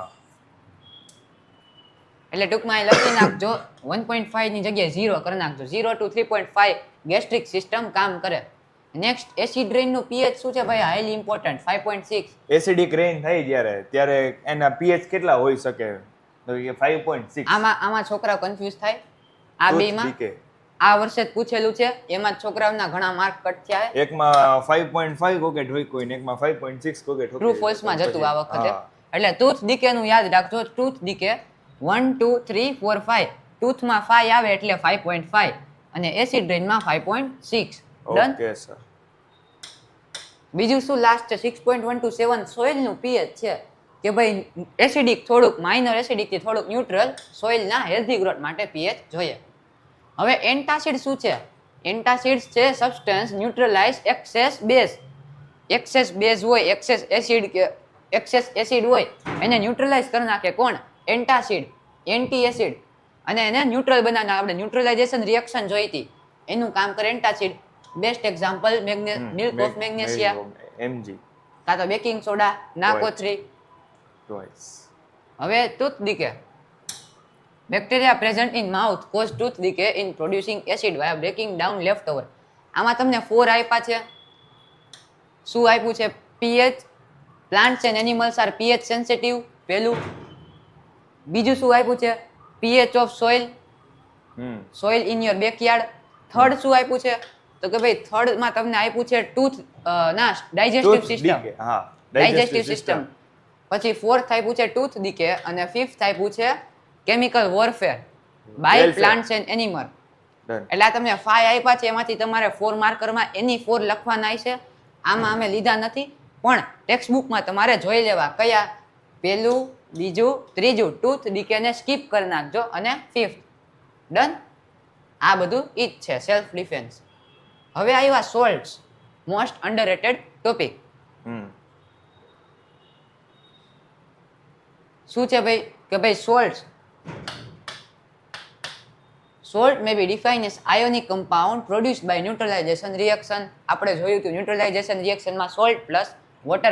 એટલે ટૂંકમાં અહીં લખી નાખજો 1.5 ની જગ્યાએ 0 કરી નાખજો. 0 to 3.5 ગેસ્ટ્રિક સિસ્ટમ કામ કરે. નેક્સ્ટ એસિડ રેઇન નું પીએચ શું છે ભાઈ, હાઈલી ઇમ્પોર્ટન્ટ 5.6. એસિડિક રેઇન થાય ત્યારે એના પીએચ કેટલા હોઈ શકે? તો કે 5.6. આમાં છોકરાઓ કન્ફ્યુઝ થાય. આ બેમાં આ વર્ષે જ પૂછેલું છે, એમાં છોકરાઓના ઘણા માર્ક કટ થયા. એકમાં 5.5 કોકેટ હોય કોઈને, એકમાં 5.6 કોકેટ હોય. ટ્રુ ફોલ્સ માં જતું આ વખતે. એટલે ટૂથ ડીકે નું યાદ રાખજો. Tooth decay 1 2 3 4 5. ટૂથ માં 5 આવે એટલે 5.5 અને એસિડ રેઇન માં 5.6. ડન. Okay sir. બીજું શું લાસ્ટ છે 6.1 to 7 સોઇલ નું પીએચ છે કે ભાઈ એસિડિક થોડુંક, માઇનર એસિડિક થી થોડુંક ન્યુટ્રલ, સોઇલ ના હેલ્ધી ગ્રોથ માટે પીએચ જોઈએ. હવે એન્ટાસિડ શું છે? એન્ટાસિડ્સ છે substance neutralise access base. Access base હોય, એક્સેસ એસિડ હોય એને ન્યુટ્રલાઇઝ કરી નાખે કોણ? એન્ટાસિડ, એન્ટી એસિડ અને એને ન્યુટ્રલ બનાવવાના. આપણે ન્યુટ્રલાઇઝેશન રિએક્શન જોઈ હતી, એનું કામ કરે antacid. Best example milk of magnesia, Mg કાં તો બેકિંગ સોડા, નાકો3. twice. હવે tooth decay. Bacteria present in mouth cause tooth decay in producing acid by breaking down left over. આમાં તમને 4 આપ્યા છે. શું આપ્યું છે? PH, plants and animals are pH sensitive, પહેલું. બીજું શું આપ્યું છે? PH of soil, soil in your backyard. Third શું આપ્યું છે? તો કે ભાઈ થર્ડમાં તમને આપ્યું છે ટૂથ ડાયજેસ્ટિવ સિસ્ટમ. હા, ડાયજેસ્ટિવ સિસ્ટમ. પછી ફોર્થ આપ્યું છે ટૂથ ડીકે અને ફિફ્થ આપ્યું છે chemical warfare by Welfare. Plants and animal. Done. એટલે આ તમને 5 આપ્યા છે, એમાંથી તમારે 4 માર્કરમાં એની 4 લખવાના છે. આમાં અમે લીધા નથી, પણ ટેક્સ્ટ બુકમાં તમારે જોઈ લેવા કયા પહેલું, બીજું, ત્રીજું ટૂથ ડીકે ને સ્કીપ કરી નાખજો અને ફિફ્થ. ડન. આ બધું ઈ જ છે સેલ્ફ ડિફેન્સ. હવે આવ્યા સોલ્ટ્સ, મોસ્ટ અંડરરેટેડ ટોપિક. શું છે ભાઈ? કે ભાઈ salt may be defined as ionic compound produced by neutralization reaction. આપણે જોયું હતું ન્યુટ્રલાઇઝેશન રિએક્શનમાં સોલ્ટ પ્લસ વોટર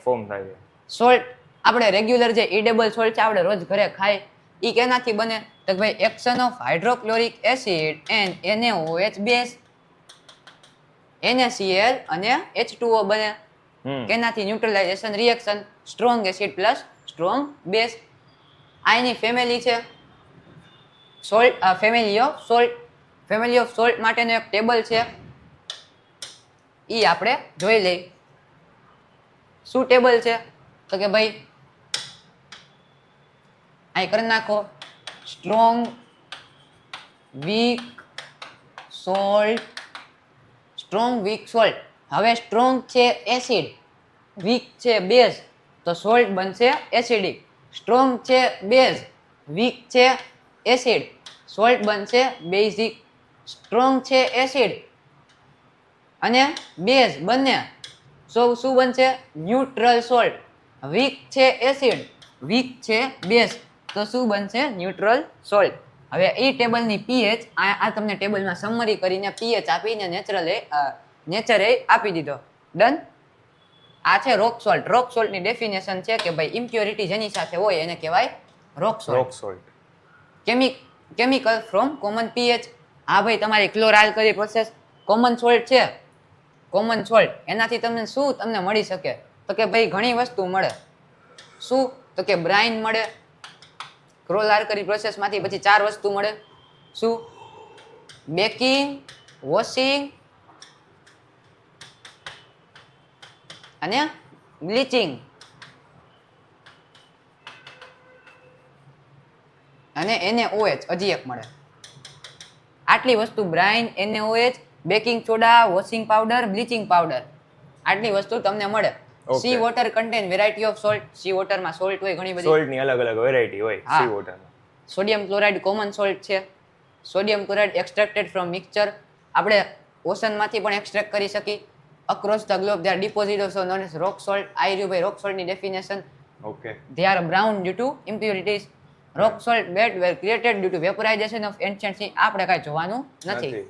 ફોર્મ થાય. સોલ્ટ આપણે રેગ્યુલર જે ઇડેબલ સોલ્ટ છે આપણે રોજ ઘરે ખાય, ઈ કેનાથી બને? તો ભાઈ action of hydrochloric acid and NaOH base, NaCl અને H2O બને. કેનાથી? Neutralization reaction, strong acid plus strong base. આ એની ફેમિલી છે. Salt, family of salt. Family of salt માટેનો એક ટેબલ છે, ઈ આપણે જોઈ લઈ. શું ટેબલ છે? તો કે ભાઈ અહીં કરી નાખો strong, weak, salt, strong, weak, salt. હવે સ્ટ્રોંગ છે એસિડ, વીક છે બેઝ, તો સોલ્ટ બનશે એસિડિક. સ્ટ્રોંગ છે બેઝ, વીક છે એસિડ, સોલ્ટ બનશે બેઝિક. સ્ટ્રોંગ છે એસિડ અને બેઝ બંને, શું બનશે? Neutral salt. વીક છે એસિડ, વીક છે બેઝ, તો શું બનશે? Neutral salt. હવે એ ટેબલની પીએચ આ તમને ટેબલમાં સમરી કરીને પીએચ આપીને નેચરે આપી દીધો. ડન. આ છે રોક સોલ્ટ. રોક સોલ્ટની ડેફિનેશન છે કે ભાઈ ઇમ્પ્યોરિટી જેની સાથે હોય એને કહેવાય rock salt. Chemical from common pH. હા ભાઈ તમારી ક્લોરઆલ્કલી પ્રોસેસ કોમન સોલ્ટ છે. કોમન સોલ્ટ એનાથી તમને શું તમને મળી શકે? તો કે ભાઈ ઘણી વસ્તુ મળે. શું? તો કે બ્રાઇન મળે. ક્લોરઆલ્કલી પ્રોસેસમાંથી પછી 4 વસ્તુ મળે. શું? બેકિંગ, વોશિંગ અને બ્લીચિંગ. અને NaOH હજી એક મળે. આટલી વસ્તુ brine, NaOH, baking soda, washing powder, bleaching powder, આટલી વસ્તુ તમને મળે. Sea water contain variety of salt. Sea વોટરમાં સોલ્ટ હોય ઘણી બધી. સોલ્ટની અલગ અલગ વેરાયટી હોય સી વોટરમાં. સોડિયમ ક્લોરાઇડ કોમન સોલ્ટ છે. Sodium chloride extracted from mixture. આપણે ઓશનમાંથી પણ એક્સટ્રેક્ટ કરી શકીએ. Across the globe they are deposit of known as rock salt. આ રહ્યું ભાઈ રોક સોલ્ટની definition. Okay. They are brown due to impurities. Rock salt bed were created due to vaporization of ancient sea. આપણે કાંઈ જોવાનું નથી.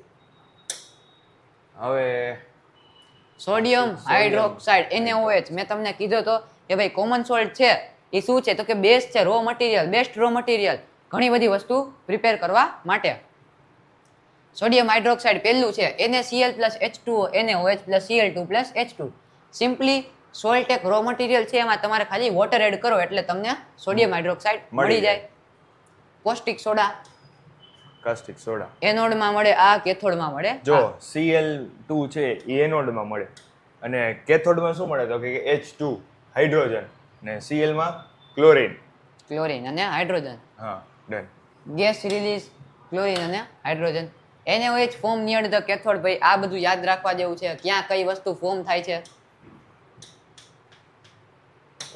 હવે sodium hydroxide NaOH મેં તમને કીધો તો કે ભાઈ કોમન સોલ્ટ છે એ શું છે? તો કે બેઝ છે, raw material, best raw material ઘણી બધી વસ્તુ પ્રિપેર કરવા માટે. સોડિયમ હાઇડ્રોક્સાઇડ પહેલું છે NaCl plus H2O, NaOH plus Cl2 plus H2. Simply salt એક રો મટીરિયલ છે, એમાં તમારે ખાલી વોટર એડ કરો એટલે તમને સોડિયમ હાઇડ્રોક્સાઇડ મળી જાય. કોસ્ટિક સોડા એનોડમાં મળે, આ કેથોડમાં મળે. જો Cl2 છે એ એનોડમાં મળે અને કેથોડમાં શું મળે? તો કે H2 હાઇડ્રોજન ને Cl માં ક્લોરીન અને હાઇડ્રોજન. હા, ડન. ગેસ રિલીઝ ક્લોરીન અને hydrogen. NaOH form near the cathode. ભાઈ આ બધું યાદ રાખવા જેવું છે, ક્યાં કઈ વસ્તુ ફોર્મ થાય છે.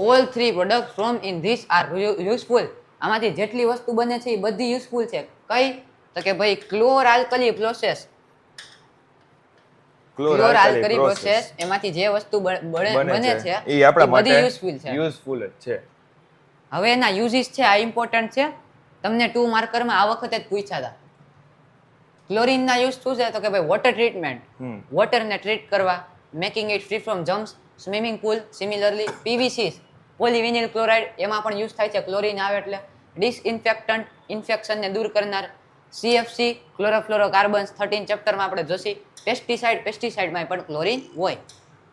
All 3 product from in this are useful. આમાંથી જેટલી વસ્તુ બને છે એ બધી યુઝફુલ છે. કઈ? તો કે ભાઈ ક્લોરઆલ્કલી પ્રોસેસ. ક્લોરઆલ્કલી પ્રોસેસ એમાંથી જે વસ્તુ બને છે એ આપણા માટે બધી યુઝફુલ છે. યુઝફુલ જ છે. હવે એના યુઝિસ છે આ ઇમ્પોર્ટન્ટ છે, તમને 2 માર્કરમાં આ વખતે જ પૂછ્યા હતા. ક્લોરીનના યુઝ શું છે તો કે ભાઈ વોટર ટ્રીટમેન્ટ, વોટરને ટ્રીટ કરવા, making it free from germs, swimming pool, similarly PVC, polyvinyl chloride એમાં પણ યુઝ થાય છે ક્લોરીન આવે એટલે, ડિસઇન્ફેક્ટન્ટ ઇન્ફેક્શનને દૂર કરનાર, સીએફસી ક્લોરોફ્લોરોકાર્બન્સ 13 ચેપ્ટરમાં આપણે જોશી, પેસ્ટિસાઇડમાં પણ ક્લોરીન હોય.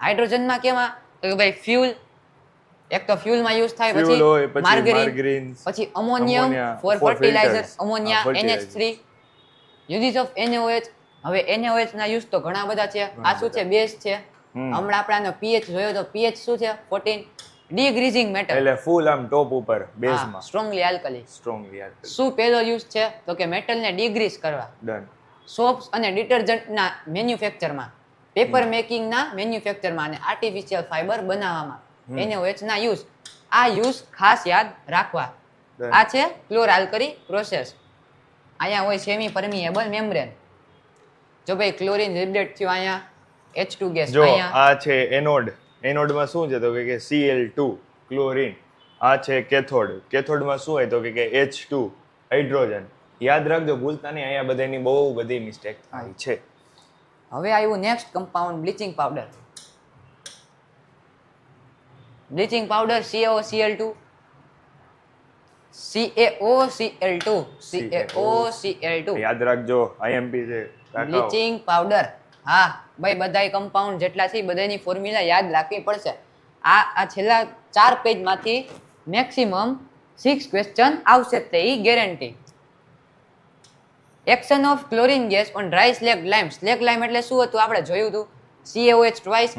હાઇડ્રોજનમાં કેમાં તો કે ભાઈ ફ્યુલ, એક તો ફ્યુલમાં યુઝ થાય, પછી માર્ગરીન, પછી ammonium for fertilizer, ammonia NH3, uses of NaOH. હવે NaOH ના યુઝ તો ઘણા બધા છે. આ શું છે? બેઝ છે. હમણાં આપણે આનો pH જોયો તો pH શું છે? 14. ડિગ્રીઝિંગ મેટલ એટલે ફૂલ આમ ટોપ ઉપર બેઝમાં સ્ટ્રોંગલી આલ્કલી. સ્ટ્રોંગલી શું પહેલો યુઝ છે તો કે મેટલને ડિગ્રીઝ કરવા. ડન. સોપ્સ અને ડિટર્જન્ટના મેન્યુફેક્ચરમાં, પેપર મેકિંગના મેન્યુફેક્ચરમાં અને આર્ટિફિશિયલ ફાઇબર બનાવવામાં NaOH ના યુઝ. આ યુઝ ખાસ યાદ રાખવા. આ છે ક્લોર આલ્કલી પ્રોસેસ. અહીંયા હોય સેમી પરમિએબલ મેમ્બ્રેન. જો ભાઈ ક્લોરીન રિડક્ટ થયો અહીંયા H2 ગેસ, જો અહીંયા આ છે એનોડ. એનોડમાં શું છે તો કે Cl2 ક્લોરીન. આ છે કેથોડ. કેથોડમાં શું હોય તો કે H2 હાઇડ્રોજન. યાદ રાખજો, ભૂલતા નહીં, અહીંયા બધાની બહુ બધી મિસ્ટેક થાય છે. હવે આવ્યું next compound, bleaching powder. Bleaching powder CaOCl2, CaOCl2. યાદ રાખજો, IMP છે. Bleaching powder. હા ભાઈ, બધાય કમ્પાઉન્ડ જેટલા છે બધાની ફોર્મ્યુલા યાદ રાખવી પડશે. આ છેલ્લા 4 પેજમાંથી મેક્સિમમ 6 ક્વેશ્ચન આવશે તે guarantee. Action of chlorine gas on dry slack lime. Slack lime એટલે શું હતું આપણે જોયું હતું, CaOH ટ્વાઇસ.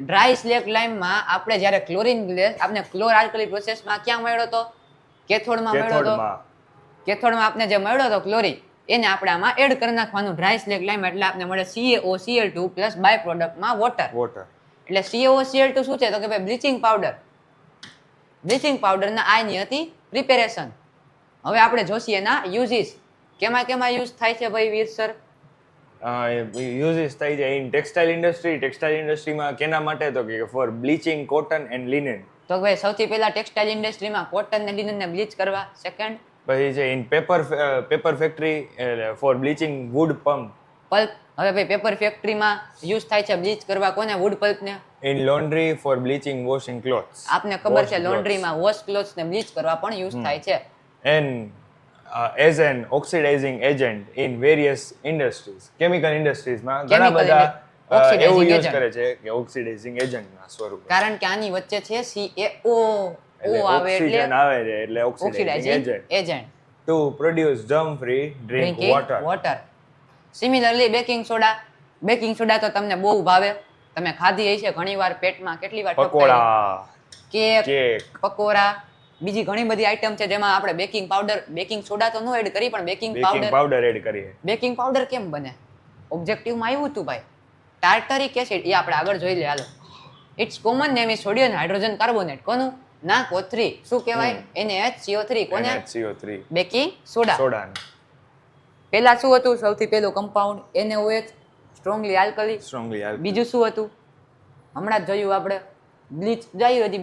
ડ્રાય સ્લેક લાઇમમાં આપણે જ્યારે ક્લોરીન ગેસ આપણે ક્લોર આલ્કલી પ્રોસેસમાં ક્યાં મળ્યો હતો? કેથોડમાં મળ્યો હતો. કેથોડમાં આપણે જે મળ્યો હતો ક્લોરીન, એને આપણે આમાં એડ કરી નાખવાનું ડ્રાય સ્લેક લાઇમ, એટલે આપણે મળે CaOCl2 પ્લસ બાય પ્રોડક્ટમાં વોટર. એટલે CaOCl2 શું છે તો કે ભાઈ બ્લીચિંગ પાવડર. બ્લીચિંગ પાવડરના આની હતી પ્રિપેરેશન. હવે આપણે જોશી એના યુઝિસ. કેમાં યુઝ થાય છે ભાઈ વીર સર? યુઝિસ થાય છે ઇન ટેક્સટાઇલ ઇન્ડસ્ટ્રી. ટેક્સટાઇલ ઇન્ડસ્ટ્રીમાં કેના માટે તો કે ફોર બ્લીચિંગ કોટન એન્ડ લિનેન. તો ભાઈ સૌથી પહેલા ટેક્સટાઇલ ઇન્ડસ્ટ્રીમાં કોટન ને લિનન ને બ્લીચ કરવા. સેકન્ડ પછી છે in paper factory for bleaching wood pulp. હવે ભાઈ પેપર ફેક્ટરીમાં યુઝ થાય છે બ્લીચ કરવા કોને? વુડ પલ્પ ને. In laundry for bleaching washing clothes. આપને ખબર છે લોન્ડ્રીમાં વોશ ક્લોથ્સ ને બ્લીચ કરવા પણ યુઝ થાય છે. And as an oxidizing agent in various industries. Chemical ઇન્ડસ્ટ્રીઝમાં ઘણા બધા એવું યુઝ કરે છે કે ઓક્સિડાઇઝિંગ એજન્ટના સ્વરૂપે. કારણ કે આની વચ્ચે છે CaO આવે એટલે oxidizing agent to produce germ free drinking water. Similarly baking soda. Baking soda તો તમને બહુ ભાવે, તમે ખાધી હશે ઘણીવાર પેટમાં. કેટલી વાર? પકોડા, કેક, પકોડા, બીજી ઘણી બધી આઈટમ છે જેમાં આપણે બેકિંગ પાવડર, બેકિંગ સોડા તો નો એડ કરી પણ બેકિંગ પાવડર એડ કરીએ. બેકિંગ પાવડર કેમ બને? ઓબ્જેક્ટિવમાં આવ્યું હતું ભાઈ. ટાર્ટરિક એસિડ, એ આપણે આગળ જોઈ લે હાલો. It's common name is sodium hydrogen carbonate. કોનું? ના CO3. શું કહેવાય? NaHCO3. કોને? NaCO3. Baking soda. પહેલા શું હતું? સૌથી પહેલું કમ્પાઉન્ડ NaOH, સ્ટ્રોંગલી આલ્કલી. બીજું શું હતું? હમણાં જ જોયું આપણે, બ્લીચ. જોયું હજી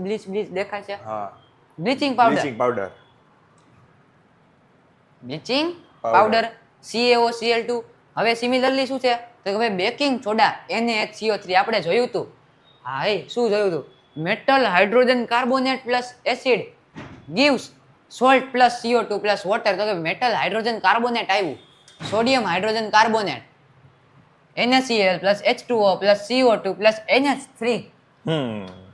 બ્લીચ દેખાય છે? હા. Bleaching powder. Bleaching powder CaOCl2. હવે સિમિલરલી શું છે તો કે ભાઈ બેકિંગ સોડા NaHCO3 આપણે જોયું હતું. હા એ શું જોયું હતું? Metal hydrogen carbonate plus acid gives salt plus CO2 plus water. તો કે મેટલ હાઇડ્રોજન કાર્બોનેટ આવ્યું, sodium hydrogen carbonate, NaCl plus H2O plus CO2 plus NH3.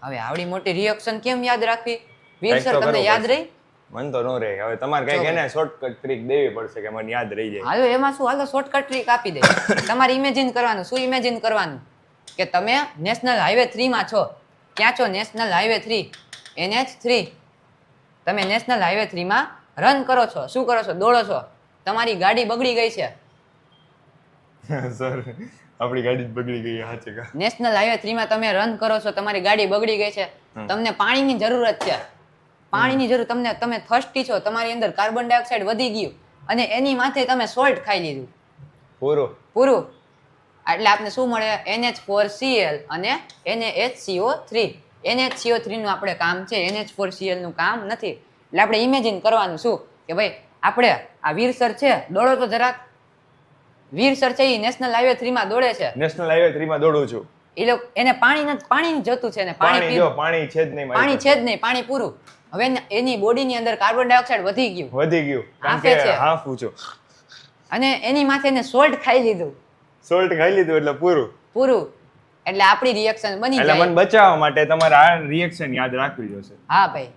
હવે આવડી મોટી રિએક્શન કેમ યાદ રાખવી વીર સર? તમને યાદ રહી? મન તો નો રહે. હવે તમારે કઈક એને શોર્ટકટ ટ્રીક દેવી પડશે કે મને યાદ રહી જાય. હાલો એમાં શું, હાલો શોર્ટકટ ટ્રીક આપી દે. તમારે ઇમેજિન કરવાનું. શું ઇમેજિન કરવાનું? કે તમે નેશનલ હાઈવે 3 માં છો. ક્યાં છો? National highway 3, NH3. તમે નેશનલ હાઈવે 3 માં રન કરો છો. શું કરો છો? દોડો છો. તમારી ગાડી બગડી ગઈ છે. સર આપણી ગાડી બગડી ગઈ. હા છે. નેશનલ હાઈવે 3 માં તમે રન કરો છો, તમારી ગાડી બગડી ગઈ છે, તમને પાણીની જરૂરત છે. પાણીની જરૂર, તમે થર્સ્ટી છો, તમારી અંદર કાર્બન ડાયોક્સાઇડ વધી ગયું અને એની માથે તમે સોલ્ટ ખાઈ લીધું. પૂરું. એટલે આપને શું મળે? NH4Cl અને NaHCO3. NH CO3 નું આપણે કામ છે, NH4Cl નું કામ નથી. એટલે આપણે ઇમેજિન કરવાનું શું કે ભાઈ આપણે આ વીર સર છે દોડો તો જરાક. વીર સર છે એ નેશનલ હાઈવે 3 માં દોડે છે. નેશનલ હાઈવે 3 માં દોડું છું. એ લોકો એને પાણી જતું છે ને પાણી છે જ નહીં. પાણી છે જ નહીં, પાણી પૂરું. હવે એની બોડીની અંદર કાર્બન ડાયોક્સાઇડ વધી ગયું કારણ કે હાફું છું. અને એની માથે એને સોલ્ટ ખાઈ લીધું. સોલ્ટ ખાઈ લીધું એટલે પૂરું. એટલે આપણી રિએક્શન બની એટલે જાય. મને બચાવવા માટે તમારે આ રિએક્શન યાદ રાખવી જોશે. હા ભાઈ,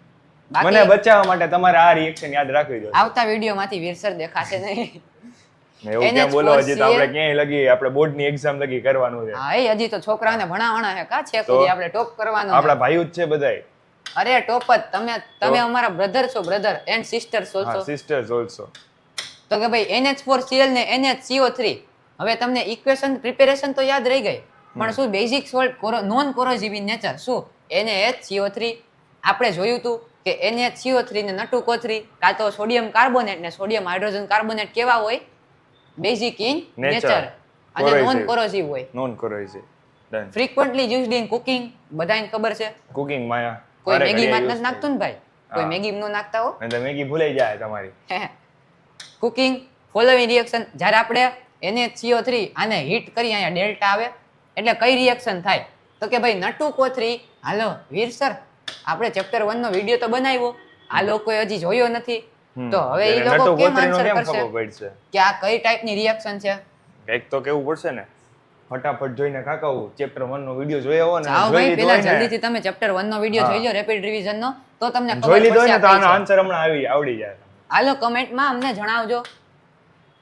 મને બચાવવા માટે તમારે આ રિએક્શન યાદ રાખવી જોશે. આવતા વિડીયોમાંથી વીરસર દેખાશે નહીં. એવું ક્યાં બોલો, હજી તો આપણે ક્યાંય લગી આપણે બોર્ડની એક્ઝામ લગી કરવાનું છે. હા, હજી તો છોકરાઓને ભણાવવાના છે કા છે સુધી આપણે ટોપ કરવાનો. આપણા ભાઈઓ જ છે બધાય. અરે ટોપ જ તમે અમારા બ્રધર છો, બ્રધર એન્ડ સિસ્ટર્સ ઓલસો. હા, સિસ્ટર્સ ઓલસો. તો કે ભાઈ NH4Cl ને NHCO3, હવે તમને ઇક્વેશન પ્રિપેરેશન તો યાદ રહી ગઈ, પણ શું basic salt non corrosive in nature શું NaHCO3 આપણે જોયું હતું કે NaCO3 ને N2CO3 કાં તો સોડિયમ કાર્બોનેટ ને સોડિયમ હાઇડ્રોજન કાર્બોનેટ કેવા હોય? બેઝિક ઇન નેચર અને નોન કોરોઝિવ હોય. Non corrosive. Done. Frequently used in cooking, બધાને ખબર છે. કુકિંગ માં કોઈ મેગી માં નથી નાખતું ને ભાઈ, કોઈ મેગી નો નાખતા હો, એટલે મેગી ભૂલાઈ જાય તમારી. કુકિંગ ફોલોઈંગ રિએક્શન, જ્યારે આપણે NaCO3 આને હીટ કરી અહીંયા ડેલ્ટા આવે એટલે કઈ રિએક્શન થાય? તો કે ભાઈ N2CO3. હાલો વીર સર, આપણે ચેપ્ટર 1 નો વિડિયો તો બનાવ્યો, આ લોકોએ હજી જોયો નથી, તો હવે એ લોકો કેમ આન્સર કરશે કે આ કઈ ટાઈપની રિએક્શન છે? કંઈક તો કેવું પડશે ને. ફટાફટ જોઈને કાકાવું ચેપ્ટર 1 નો વિડિયો જોયો હો ને, જાઓ ભાઈ પેલા જલ્દીથી તમે ચેપ્ટર 1 નો વિડિયો જોઈ લો, રેપિડ રિવિઝન નો, તો તમને ખબર જોઈ લીધો પડશે ને તો આનો આન્સર હમણાં આવડી જાય. હાલો કમેન્ટમાં અમને જણાવજો.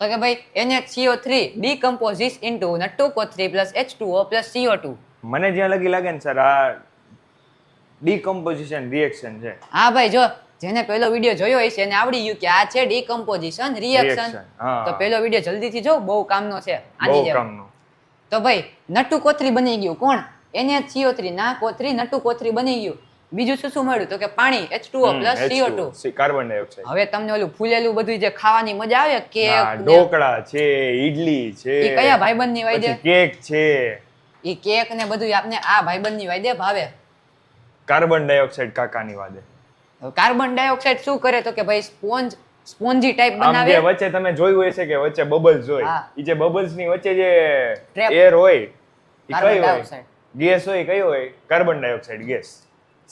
તો કે ભાઈ NHCO3 decomposes into N2CO3 plus H2O plus CO2. મને જ્યાં લગી લાગે ને સર આ ડીકમ્પોઝિશન રિએક્શન છે. હા ભાઈ, જો જેને પહેલો વિડિયો જોયો હશે એને આવડી ગયું કે આ છે ડીકમ્પોઝિશન રિએક્શન. તો પહેલો વિડિયો જલ્દીથી જો, બહુ કામનો છે. આની જેમ તો ભાઈ N2CO3 બની ગયું. કોણ? NHCO3 ના CO3 N2CO3 બની ગયું. બીજું શું મળ્યું? તો કે પાણી H2O plus CO2 carbon dioxide. હવે તમને ઓલું ફૂલેલું બધું જે ખાવાની મજા આવે, કેક, ઢોકળા છે, ઈડલી છે, ઈ કયા ભાઈબંધની વાયદે? કેક છે. ઈ કેક ને બધું આપને આ ભાઈબંધની વાયદે ભાવે. કાર્બન ડાયોક્સાઇડ કાકાની વાદે. કાર્બન ડાયોક્સાઇડ શું કરે? તો કે ભાઈ સ્પોન્જી ટાઈપ બનાવે. આમ જે વચ્ચે તમે જોયું હશે કે વચ્ચે બબલ્સ હોય, ઈ જે બબલ્સ ની વચ્ચે જે Trap. એર હોય ઈ કાર્બન કઈ હોય? ડાયોક્સાઇડ. ગેસ હોય કઈ હોય? Carbon dioxide gas.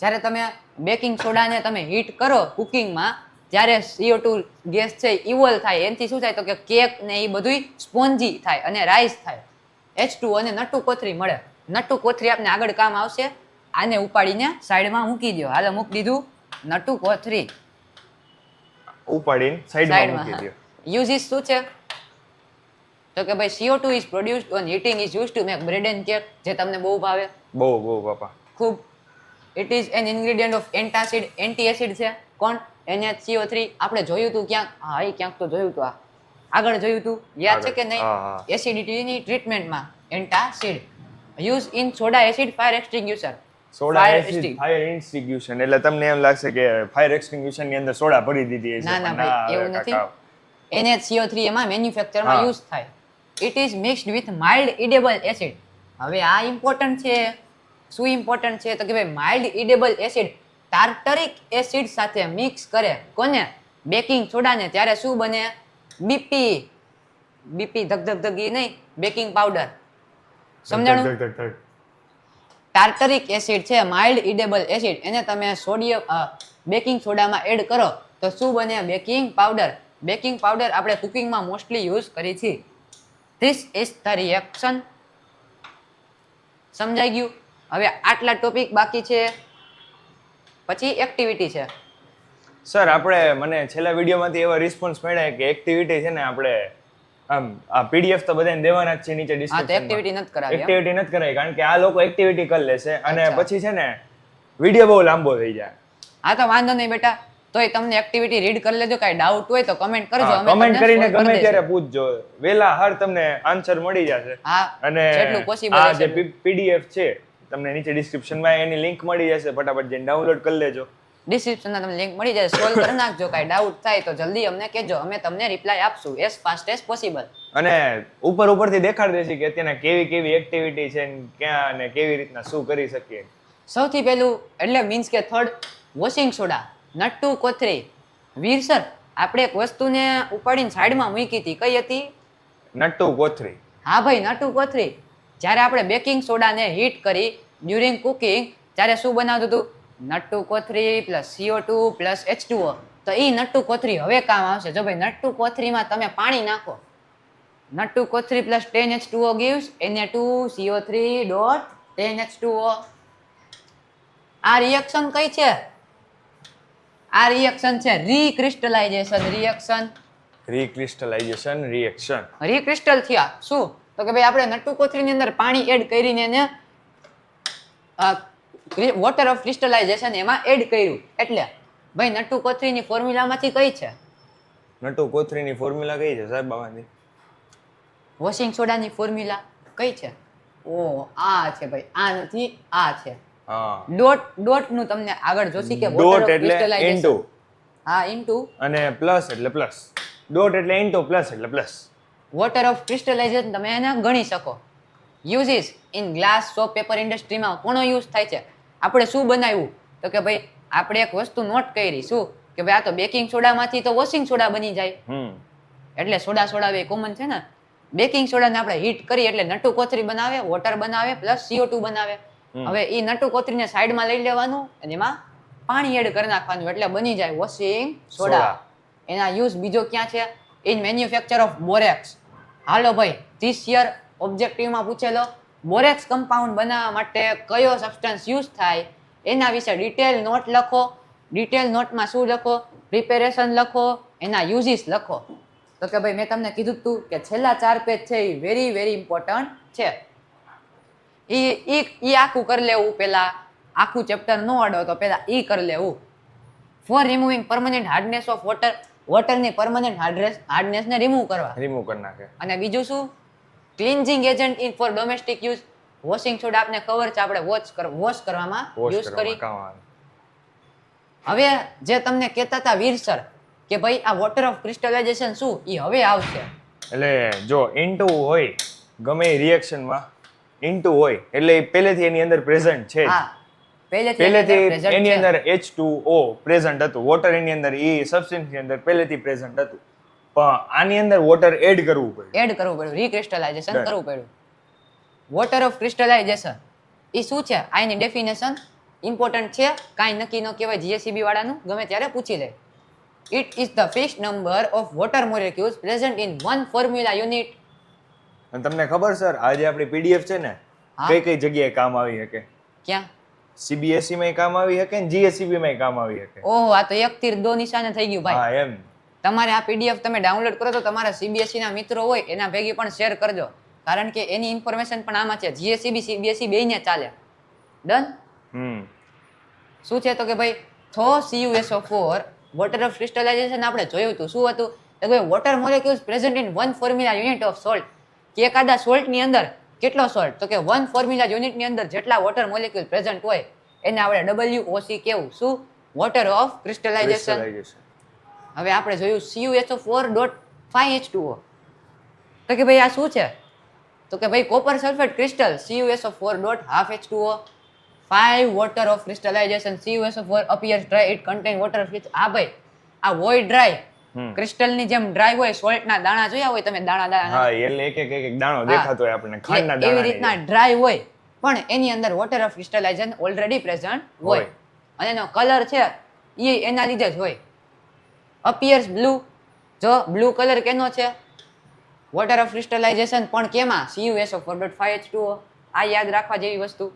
જ્યારે તમે બેકિંગ સોડાને તમે હીટ કરો કુકિંગમાં, ત્યારે CO2 ગેસ છે ઇવોલ્વ થાય. એનાથી શું થાય? તો કે કેક ને એ બધું સ્પોન્જી થાય અને રાઈસ થાય. H2O અને N2CO3 મળે. N2CO3 આપને આગળ કામ આવશે. આને ઉપાડીને સાઈડમાં મૂકી દો. હાલો મૂકી દીધું N2CO3 ઉપાડીને સાઈડમાં મૂકી દો. યુઝિસ શું છે? તો કે ભાઈ CO2 is produced when heating is used to make bread and cake, જે તમને બહુ ભાવે. બહુ બાપા. ખૂબ. It is an ingredient of antacid, anti-acid છે. કોણ? NHCO3. આપણે જોયું હતું ક્યાંક, હા એ ક્યાંક તો જોયું હતું, આ આગળ જોયું હતું, યાદ છે કે નહીં? એસિડિટીની ટ્રીટમેન્ટમાં antacid use in soda acid fire extinguisher. Soda acid fire extinguisher એટલે તમને એમ લાગશે કે ફાયર એક્સટિંગ્યુશન ની અંદર સોડા ભરી દીધી હશે. ના ભાઈ, એવું નથી. NHCO3 એમાં મેન્યુફેક્ચરમાં યુઝ થાય. It is mixed with mild edible acid. હવે આ ઇમ્પોર્ટન્ટ છે. શું ઇમ્પોર્ટન્ટ છે? તો કે ભાઈ mild edible acid tartaric acid સાથે મિક્સ કરે. કોને? બેકિંગ સોડાને. ત્યારે શું બને? બીપી ધગધગી નહીં, બેકિંગ પાવડર. સમજાણું? ટાર્ટરિક એસિડ છે માઇલ્ડ ઇડેબલ એસિડ, એને તમે સોડિયમ બેકિંગ સોડામાં એડ કરો તો શું બને? Baking powder. બેકિંગ પાવડર આપણે કુકિંગમાં મોસ્ટલી યુઝ કરી છે. This is the reaction. સમજાઈ ગયું? હવે આટલા ટોપિક બાકી છે, પછી એક્ટિવિટી છે. સર આપણે મને છેલ્લા વિડીયોમાંથી એવા રિસ્પોન્સ મળ્યા કે એક્ટિવિટી છે ને આપણે આમ આ પીડીએફ તો બધાને દેવાના જ છે નીચે ડિસ્ક્રિપ્શનમાં. હા, તો એક્ટિવિટી નથી કરાવી. એક્ટિવિટી નથી કરાવી કારણ કે આ લોકો એક્ટિવિટી કરી લેશે અને પછી છે ને વિડીયો બહુ લાંબો થઈ જાય. હા તો વાંધો નહીં બેટા, તોય તમને એક્ટિવિટી રીડ કરી લેજો. કાંઈ ડાઉટ હોય તો કમેન્ટ કરજો, અમે કમેન્ટ કરીને ગમે ત્યારે પૂછજો. વેલા હર તમને આન્સર મળી જશે. હા, અને જેટલું પોસિબલ આ જે પીડીએફ છે તમને નીચે ડિસ્ક્રિપ્શનમાં એની લિંક મળી જશે. ફટાફટ જઈને ડાઉનલોડ કરી લેજો. ડિસ્ક્રિપ્શનમાં તમને લિંક મળી જશે. સોલ્વ કરી નાખજો. કાંઈ ડાઉટ થાય તો જલ્દી અમને કહેજો, અમે તમને રિપ્લાય આપશું એઝ ફાસ્ટ એઝ પોસિબલ. અને ઉપરથી દેખાડી દેશે કે અત્યારના કેવી એક્ટિવિટી છે ને ક્યાં અને કેવી રીતના શું કરી શકીએ. સૌથી પહેલું એટલે મીન્સ કે થર્ડ વોશિંગ સોડા, નટ્ટુ કોથળી. વીર સર, આપણે એક વસ્તુને ઉપાડીને સાઈડમાં મૂકી હતી, કઈ હતી? નટ્ટુ કોથળી. હા ભાઈ, નટ્ટુ કોથળી. જ્યારે આપણે બેકિંગ સોડાને હીટ કરી ડ્યુરિંગ કુકિંગ, ત્યારે શું બનાવતું હતું? નટ્ટુ કોથળી પ્લસ CO2 પ્લસ H2O. તો એ નટ્ટુ કોથળી હવે કામ આવશે. જો ભાઈ નટ્ટુ કોથળીમાં તમે પાણી નાખો, નટ્ટુ કોથળી plus 10H2O gives Na2CO3 dot 10H2O. આ રિએક્શન કઈ છે? આ રિએક્શન છે રીક્રિસ્ટલાઇઝેશન રિએક્શન. રીક્રિસ્ટલાઇઝેશન રિએક્શન. રીક્રિસ્ટલ થયા શું? તો કે ભાઈ આપણે નટ્ટુ કોથળીની અંદર પાણી એડ કરીને એને વોટર ઓફ ક્રિસ્ટલાઇઝેશન એમાં એડ કર્યું. એટલે ભાઈ નટ્ટુ કોથળીની ફોર્મ્યુલામાંથી કઈ છે? નટ્ટુ કોથળીની ફોર્મ્યુલા કઈ છે સાહેબ આમાંથી? વોશિંગ સોડાની ફોર્મ્યુલા કઈ છે? ઓ આ છે ભાઈ, આ નથી, આ છે. હા. ડોટ નું તમને આગળ જોશી કે ડોટ એટલે ઇન્ટુ. હા, ઇન્ટુ. અને પ્લસ એટલે પ્લસ. ડોટ એટલે ઇન્ટુ, પ્લસ એટલે પ્લસ. વોટર ઓફ ક્રિસ્ટલાઇઝેશન તમે એને ગણી શકો. Uses in glass, soap, paper ઇન્ડસ્ટ્રીમાં કોનો યુઝ થાય છે? આપણે શું બનાવ્યું? તો કે ભાઈ આપણે એક વસ્તુ નોટ કરી, શું કે ભાઈ આ તો બેકિંગ સોડામાંથી તો વોશિંગ સોડા બની જાય. એટલે સોડા બે કોમન છે ને. બેકિંગ સોડાને આપણે હીટ કરી એટલે નટ્ટુ કોથળી બનાવે, વોટર બનાવે પ્લસ CO2 બનાવે. હવે એ નટ્ટુ કોથળીને સાઈડમાં લઈ લેવાનું અને એમાં પાણી એડ કરી નાખવાનું એટલે બની જાય વોશિંગ સોડા. એના યુઝ બીજો ક્યાં છે? In manufacture of borax. હાલો ભાઈ, ધીસ યર ઓબ્જેક્ટિવમાં પૂછેલો બોરેક્સ કમ્પાઉન્ડ બનાવવા માટે કયો સબસ્ટન્સ યુઝ થાય એના વિશે ડિટેલ નોટ લખો. ડિટેલ નોટમાં શું લખો? પ્રિપેરેશન લખો, એના યુઝિસ લખો. તો કે ભાઈ મેં તમને કીધું તું કે છેલ્લા 4 પેજ છે એ વેરી વેરી ઇમ્પોર્ટન્ટ છે. ઈ આખું કરી લેવું પહેલા. આખું ચેપ્ટર નો અડો તો પહેલા ઈ કરી લેવું. For removing permanent hardness of water. વોટરની પરમનન્ટ હાર્ડનેસને રિમૂવ કરવા. રિમૂવ કરી નાખે. અને બીજું શું? Cleansing agent in for domestic use. Washing soda આપને ખબર છે આપણે વોશ કરવામાં યુઝ કરી. હવે જે તમને કહેતા હતા વીર સર કે ભાઈ આ વોટર ઓફ ક્રિસ્ટલાઇઝેશન શું એ હવે આવશે. એટલે જો ઇન્ટુ હોય ગમે રિએક્શનમાં ઇન્ટુ હોય એટલે પહેલેથી એની અંદર પ્રેઝન્ટ છે. હા, પહેલેથી એની અંદર H2O પ્રેઝન્ટ હતું. વોટર એની અંદર એ સબસ્ટન્સની અંદર પહેલેથી પ્રેઝન્ટ હતું. પણ આની અંદર વોટર એડ કરવું પડ્યું. રીક્રિસ્ટલાઇઝેશન કરવું પડ્યું. વોટર ઓફ ક્રિસ્ટલાઇઝેશન એ શું છે? આ એની ડેફિનેશન ઇમ્પોર્ટન્ટ છે, કાંઈ નક્કી ન કહેવાય. GSEB વાળાનું ગમે ત્યારે પૂછી લે. It is the fixed number of water molecules present in one formula unit. અને તમને ખબર સર આજે આપણી PDF છે ને કઈ કઈ જગ્યાએ કામ આવી શકે? ક્યાં? CBSE માં કામ આવી શકે ને GSEB માં કામ આવી શકે. ઓહો, આ તો એક તીર દો નિશાને થઈ ગયું ભાઈ. હા એમ. તમારે આ PDF તમે ડાઉનલોડ કરો તો તમારા CBSE ના મિત્રો હોય એના ભેગી પણ શેર કરજો, કારણ કે એની ઇન્ફોર્મેશન પણ આમાં છે. GSEB CBSE બેયને ચાલે. ડન? શું છે તો કે ભાઈ CuSO4 વોટર ઓફ ક્રિસ્ટલાઇઝેશન આપણે જોયું હતું. શું હતું? તો કે water molecules present in one formula unit of salt. કે એકાદા સોલ્ટની અંદર કેટલો સોલ્ટ? તો કે વન ફોર્મ્યુલા યુનિટની અંદર જેટલા વોટર મોલેક્યુલ પ્રેઝન્ટ હોય એને આપણે WOC કેવું? શું? Water of crystallization. હવે આપણે જોયું CuSO4.5H2O. તો કે ભાઈ આ શું છે? તો કે ભાઈ copper sulphate crystal CuSO4.5H2O. 5 water of crystallization CuSO4 appears dry. It contain water of which. આ ભાઈ આ હોય ડ્રાય. ક્રિસ્ટલની જેમ ડ્રાય હોય, સોલ્ટના દાણા જોયા હોય તમે? દાણા. હા, એટલે એક દાણો દેખાતો હોય આપણને ખાંડના દાણા. એવી રીતના ડ્રાય હોય પણ એની અંદર વોટર ઓફ ક્રિસ્ટલાઇઝેશન ઓલરેડી પ્રેઝન્ટ હોય. અને એનો કલર છે એ એના લીધે જ હોય. Appears blue. જો બ્લુ કલર કેનો છે? વોટર ઓફ ક્રિસ્ટલાઇઝેશન પણ કેમાં? CuSO4.5H2O. આ યાદ રાખવા જેવી વસ્તુ.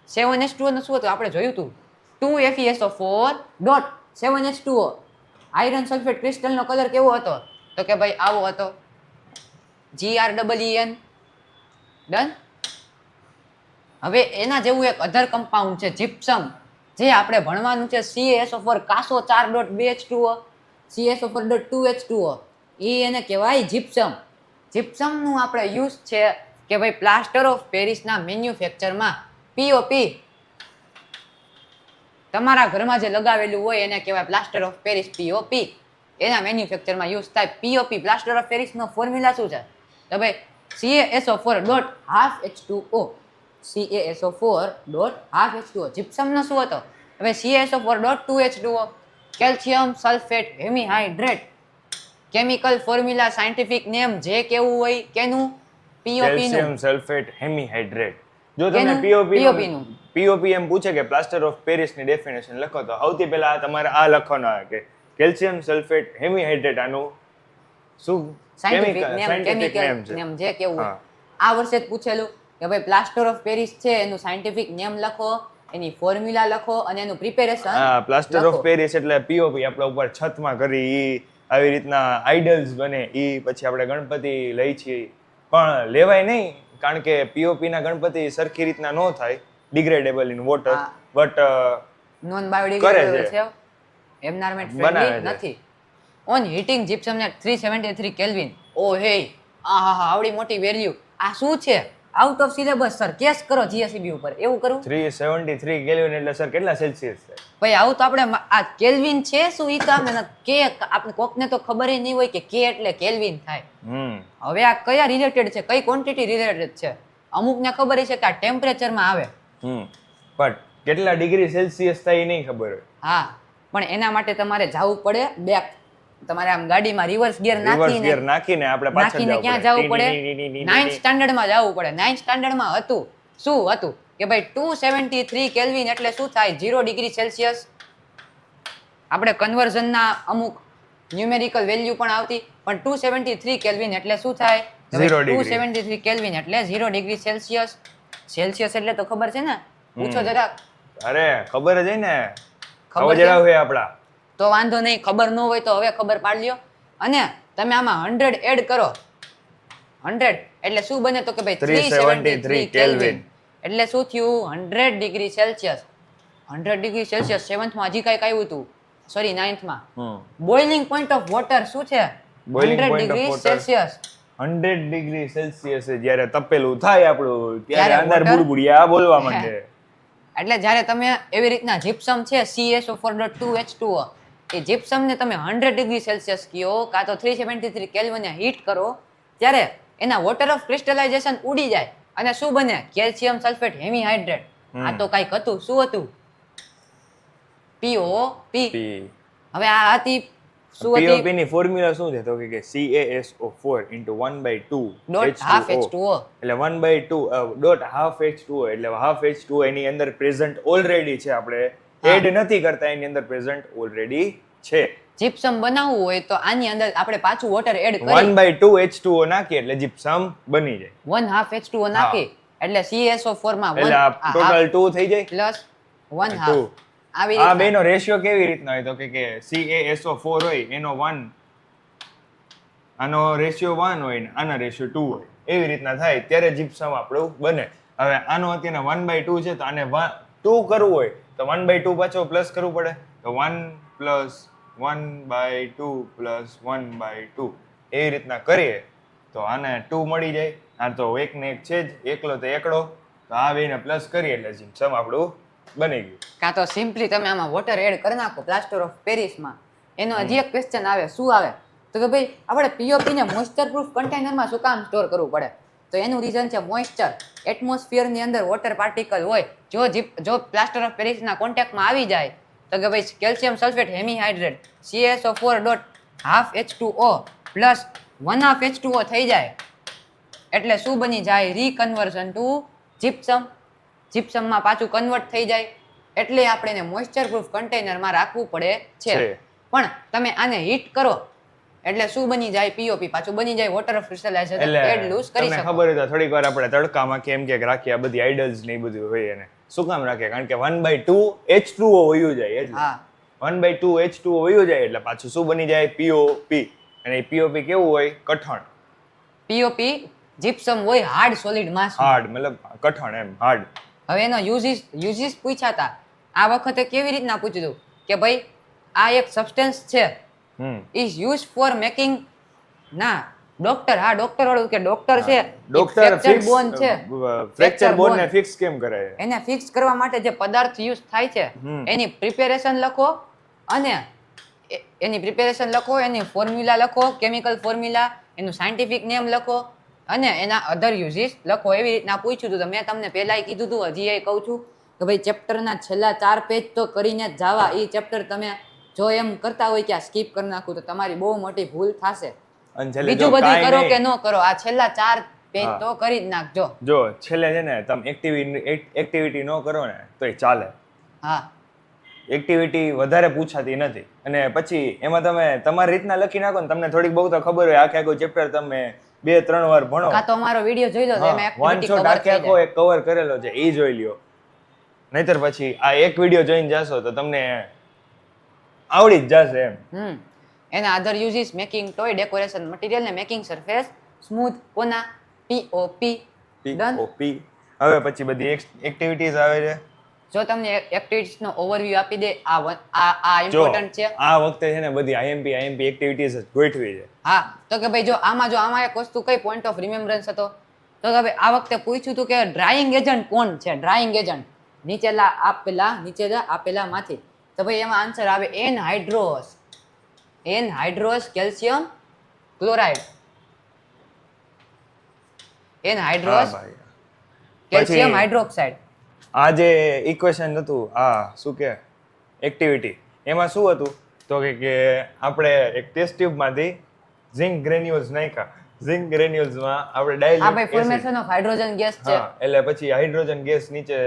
7H2O નું શું હતું? આપણે જોયું હતું 2FeSO4.7H2O. આયરન સલ્ફેટ ક્રિસ્ટલનો કલર કેવો હતો? તો કે ભાઈ આવો હતો. GREEN. ડન? હવે એના જેવું એક અધર કમ્પાઉન્ડ છે જીપ્સમ, જે આપણે ભણવાનું છે. CaSO4 કાસો 4.2H2O, CaSO4.2H2O. એ એને કહેવાય જીપ્સમ. જીપ્સમનું આપણે યુઝ છે કે ભાઈ પ્લાસ્ટર ઓફ પેરિસના મેન્યુફેક્ચરમાં POP. તમારા ઘરમાં જે લગાવેલું હોય એને કહેવાય પ્લાસ્ટર ઓફ પેરિસ, POP. એના મેન્યુફેક્ચરમાં યુઝ થાય POP. પ્લાસ્ટર ઓફ પેરિસનો ફોર્મ્યુલા શું છે? તો ભાઈ CaSO4.5H2O. CaSO4.5H2O. જીપ્સમનો શું હતો? હવે CaSO4.2H2O, calcium sulphate hemihydrate. Chemical formula scientific name જે કેવું હોય કેનું? POP નું. Calcium sulphate hemihydrate. જો તમને કેનું? POP POP નું. POP એમ પૂછે કે પ્લાસ્ટર ઓફ પેરિસની ડેફિનેશન લખો તો સૌથી પહેલા તમારે આ લખવાનું આવે કે કેલ્શિયમ સલ્ફેટ હેમિહાઇડ્રેટ આનું શું સાયન્ટિફિક નેમ, scientific name છે. કેમિકલ નેમ જે કેવું હોય. હા. આ વર્ષે જ પૂછેલું કે ભાઈ પ્લાસ્ટર ઓફ પેરિસ છે એનું સાયન્ટિફિક નેમ લખો, એની ફોર્મ્યુલા લખો અને એનું પ્રિપેરેશન. હા, પ્લાસ્ટર ઓફ પેરિસ એટલે POP આપણા ઉપર છતમાં કરી ઈ આવી રીતના આઇડલ્સ બને ઈ પછી આપણે ગણપતિ લઈ છીએ પણ લેવાય નહીં કારણ કે POP ના ગણપતિ સરખી રીતના ન થાય ડિગ્રેડેબલ ઇન વોટર હા. બટ નોન કરે બાયોડિગ્રેડેબલ છે. છે, એન્વાયરમેન્ટ બનાવે ફ્રેન્ડલી છે. નથી. ઓન હીટિંગ જીપ્સમ ને 373 કેલ્વિન. ઓ હે, આહા આવડી મોટી વેલ્યુ. આ શું છે? Out of syllabus sir, case કરો GSEB ઉપર. એવું કરું 373 કેલ્વિન એટલે સર કેટલા સેલ્સિયસ છે? ભાઈ આવું તો આપણે આ કેલ્વિન છે શું ઈ તો આપણે કે આપણે કોકને તો ખબર ય નહીં હોય કે કે એટલે કેલ્વિન થાય. હવે આ કયા રિલેટેડ છે, કઈ ક્વોન્ટિટી રિલેટેડ છે? અમુકને ખબર છે કે આ ટેમ્પરેચરમાં આવે. બટ કેટલા ડિગ્રી સેલ્સિયસ થાય એ નહીં ખબર હોય. હા, પણ એના માટે તમારે જવું પડે બેક. તમારે આમ ગાડીમાં રિવર્સ ગિયર રિવર્સ ગિયર નાખીને આપણે પાછળ નાખીને ક્યાં જવું પડે? 9th સ્ટાન્ડર્ડમાં જવું પડે. 9th સ્ટાન્ડર્ડમાં હતું શું હતું કે ભાઈ 273 કેલ્વિન એટલે શું થાય? 0 ડિગ્રી સેલ્સિયસ. આપણે કન્વર્ઝનના અમુક ન્યુમેરિકલ વેલ્યુ પણ આવતી, પણ 273 કેલ્વિન એટલે શું થાય? 0 ડિગ્રી. 273 કેલ્વિન એટલે 0 ડિગ્રી સેલ્સિયસ. સેલ્સિયસ એટલે તો ખબર છે ને? પૂછો જરાક. અરે ખબર જ હોય ને, ખબર ખબર છે? જરા હોય આપડા. તો વાંધો નહીં, ખબર ન હોય તો હવે ખબર પાડી લ્યો. અને તમે આમાં 100 એડ કરો. 100 એટલે શું બને? તો કે ભાઈ 373 કેલ્વિન એટલે શું થયું? 100 degree Celsius. 100 degree Celsius 7th માં હજી કાંઈક આવ્યું હતું, સોરી 9th માં. બોઇલિંગ પોઈન્ટ ઓફ વોટર શું છે? Boiling 100 point of degree water. Celsius. 100 degree Celsius જ્યારે તપેલું થાય આપણું ત્યારે ત્યારે અંદર water- બુડબુડિયા બોલવા માંડે. એટલે જ્યારે તમે એવી રીતના જીપ્સમ છે CaSO4.2H2O, એ જીપ્સમને તમે 100 ડિગ્રી સેલ્સિયસ કયો કાં તો 373 કેલ્વિને હીટ કરો ત્યારે એના વોટર ઓફ ક્રિસ્ટલાઇઝેશન ઉડી જાય અને શું બને? Calcium sulphate hemihydrate. આ તો કાંઈક હતું. શું હતું? POP. P. હવે આ હતી શું POP હતી? ની ફોર્મ્યુલા શું છે? તો કે CaSO4 into 1/2 Dot half H2O. એટલે 1/2 dot half H2O એટલે half H2O એની અંદર પ્રેઝન્ટ ઓલરેડી છે, આપણે એડ નથી કરતા, એની અંદર પ્રેઝન્ટ ઓલરેડી છે. જીપ્સમ બનાવવું હોય તો આની અંદર આપણે પાછું વોટર એડ કરી 1/2 H2O નાખીએ એટલે જીપ્સમ બની જાય. 1/2 H2O નાખી એટલે CaSO4 માં એટલે આ ટોટલ 2 થઈ જાય. Plus 1/2 Two. આવી આ રીતના. બેનો રેશિયો કેવી રીતના હોય? તો કે CaSO4 હોય એનો 1, આનો રેશિયો 1 હોય ને આનો રેશિયો 2 હોય, એવી રીતના થાય ત્યારે જીપ્સમ આપણું બને. હવે આનો અત્યારે 1/2 છે તો આને 2 કરવું હોય તો 1/2 પાછો પ્લસ કરવું પડે, તો 1 પ્લસ 1/2 પ્લસ 1/2 એવી રીતના કરીએ તો આને 2 મળી જાય. આ તો એક ને એક છે જ, એકલો તો એકડો, તો આ બેને પ્લસ કરીએ એટલે જીપ્સમ આપણું બની ગયું. કાં તો સિમ્પલી તમે આમાં વોટર એડ કરી નાખો પ્લાસ્ટર ઓફ પેરિસમાં. એનો હજી એક ક્વેશ્ચન આવે. શું આવે? તો કે ભાઈ આપણે POP ને મોઇસ્ચર પ્રૂફ કન્ટેનરમાં શું કામ સ્ટોર કરવું પડે? તો એનું રીઝન છે મોઇસ્ચર. એટમોસ્ફિયરની અંદર વોટર પાર્ટિકલ હોય, જો પ્લાસ્ટર ઓફ પેરિસના કોન્ટેક્ટમાં આવી જાય તો કે ભાઈ calcium sulphate હેમિહાઇડ્રેટ CaSO4.5H2O plus 1/2 H2O થઈ જાય એટલે શું બની જાય? રીકન્વર્ઝન ટુ જીપ્સમ. જીપ્સમમાં પાછું કન્વર્ટ થઈ જાય એટલે આપણે એને મોઇસ્ચર પ્રૂફ કન્ટેનરમાં રાખવું પડે છે. પણ તમે આને હીટ કરો એટલે શું બની જાય? POP પાછું બની જાય વોટર ઓફ ક્રિસ્ટલાઇઝેશન એડ લૂઝ કરી તમને શકો. ખબર હોય તો થોડીક વાર આપણે તડકામાં કેમ કે રાખીએ આ બધી આઇડલ્સ ને એ બધું હોય એને શું કામ રાખીએ? કારણ કે 1/2 H2O વયું જાય એટલે હા 1/2 H2O વયું જાય એટલે પાછું શું બની જાય? POP. અને એ POP કેવું હોય? કઠણ, POP જીપ્સમ હોય હાર્ડ સોલિડ માસ. હાર્ડ મતલબ કઠણ એમ હાર્ડ. હવે એનો યુઝિસ પૂછ્યા હતા. આ વખતે કેવી રીતના પૂછ્યું કે ભાઈ આ એક સબસ્ટન્સ છે ઇઝ યુઝ ફોર મેકિંગ ના ડોક્ટર. હા ડોક્ટર વાળું કે ડોક્ટર છે ડોક્ટર બોન છે ફ્રેક્ચર બોન ને ફિક્સ કેમ કરે? એને ફિક્સ કરવા માટે જે પદાર્થ યુઝ થાય છે એની પ્રિપેરેશન લખો અને એની ફોર્મ્યુલા લખો, કેમિકલ ફોર્મ્યુલા, એનું સાયન્ટિફિક નેમ લખો અને એના અધર યુઝીસ લખો. એવી રીતના પૂછ્યું હતું તો મેં તમને પહેલાંય કીધું હતું, હજી એ કહું છું કે ભાઈ ચેપ્ટરના છેલ્લા 4 પેજ તો કરીને જ જાવા. એ ચેપ્ટર તમે જો એમ કરતા હોય કે આ સ્કીપ કરી નાખું તો તમારી બહુ મોટી ભૂલ થશે. અને છેલ્લે બીજું જો બધું કાંઈ કરો નહીં. કે ન કરો, આ છેલ્લા 4 પેજ હા. તો કરી જ નાખજો. જો છેલ્લે છે ને તમે એક્ટિવિટી ન કરો ને તો એ ચાલે. હા, એક્ટિવિટી વધારે પૂછાતી નથી અને પછી એમાં તમે તમારી રીતના લખી નાખો ને તમને થોડીક બહુ તો ખબર હોય આખે આખું ચેપ્ટર તમે 2-3 વાર ભણો. કાં તો અમારો વિડીયો જોઈ લો તો એમાં વન એક્ટિવિટી શોટ કવર આખે થઈ આખો જાય. એક કવર કરેલો છે એ જોઈ લ્યો. નહીતર પછી આ એક વિડીયો જોઈને જાશો તો તમને આવડી જ જશે એમ. એના other uses making toy decoration material ને મેકિંગ સરફેસ સ્મૂથ કોના પીઓપી ડન. POP. હવે પછી બધી એક્ટિવિટીઝ આવે છે. જો તમને એક્ટિવિટીઝ નો ઓવરવ્યુ આપી દે આ જો ઇમ્પોર્ટન્ટ છે. આ વખતે છે ને બધી IMP એક્ટિવિટીઝ જ ગોઠવી છે. હા, તો કે ભાઈ જો આમાં એક વસ્તુ કઈ પોઈન્ટ ઓફ રિમેમ્બરન્સ હતો તો કે ભાઈ આ વખતે પૂછ્યું હતું કે ડ્રાઇંગ એજન્ટ કોણ છે. ડ્રાઇંગ એજન્ટ નીચે આપેલામાંથી તો ભાઈ એમાં આન્સર આવે એનહાઇડ્રોસ કેલ્શિયમ ક્લોરાઇડ. એનહાઇડ્રોસ હા ભાઈ. કેલ્શિયમ પછી- હાઇડ્રોક્સાઇડ. આ જે ઇક્વેશન હતું આ શું કે એક્ટિવિટી એમાં શું હતું તો કે આપણે એક ટેસ્ટ ટ્યુબમાંથી ઝિંક ગ્રેન્યુલ્સ નાખ્યા. ઝિંક ગ્રેન્યુલ્સમાં આપણે હા ભાઈ, dilute formation of hydrogen gas છે. હા એટલે પછી હાઇડ્રોજન ગેસ નીચે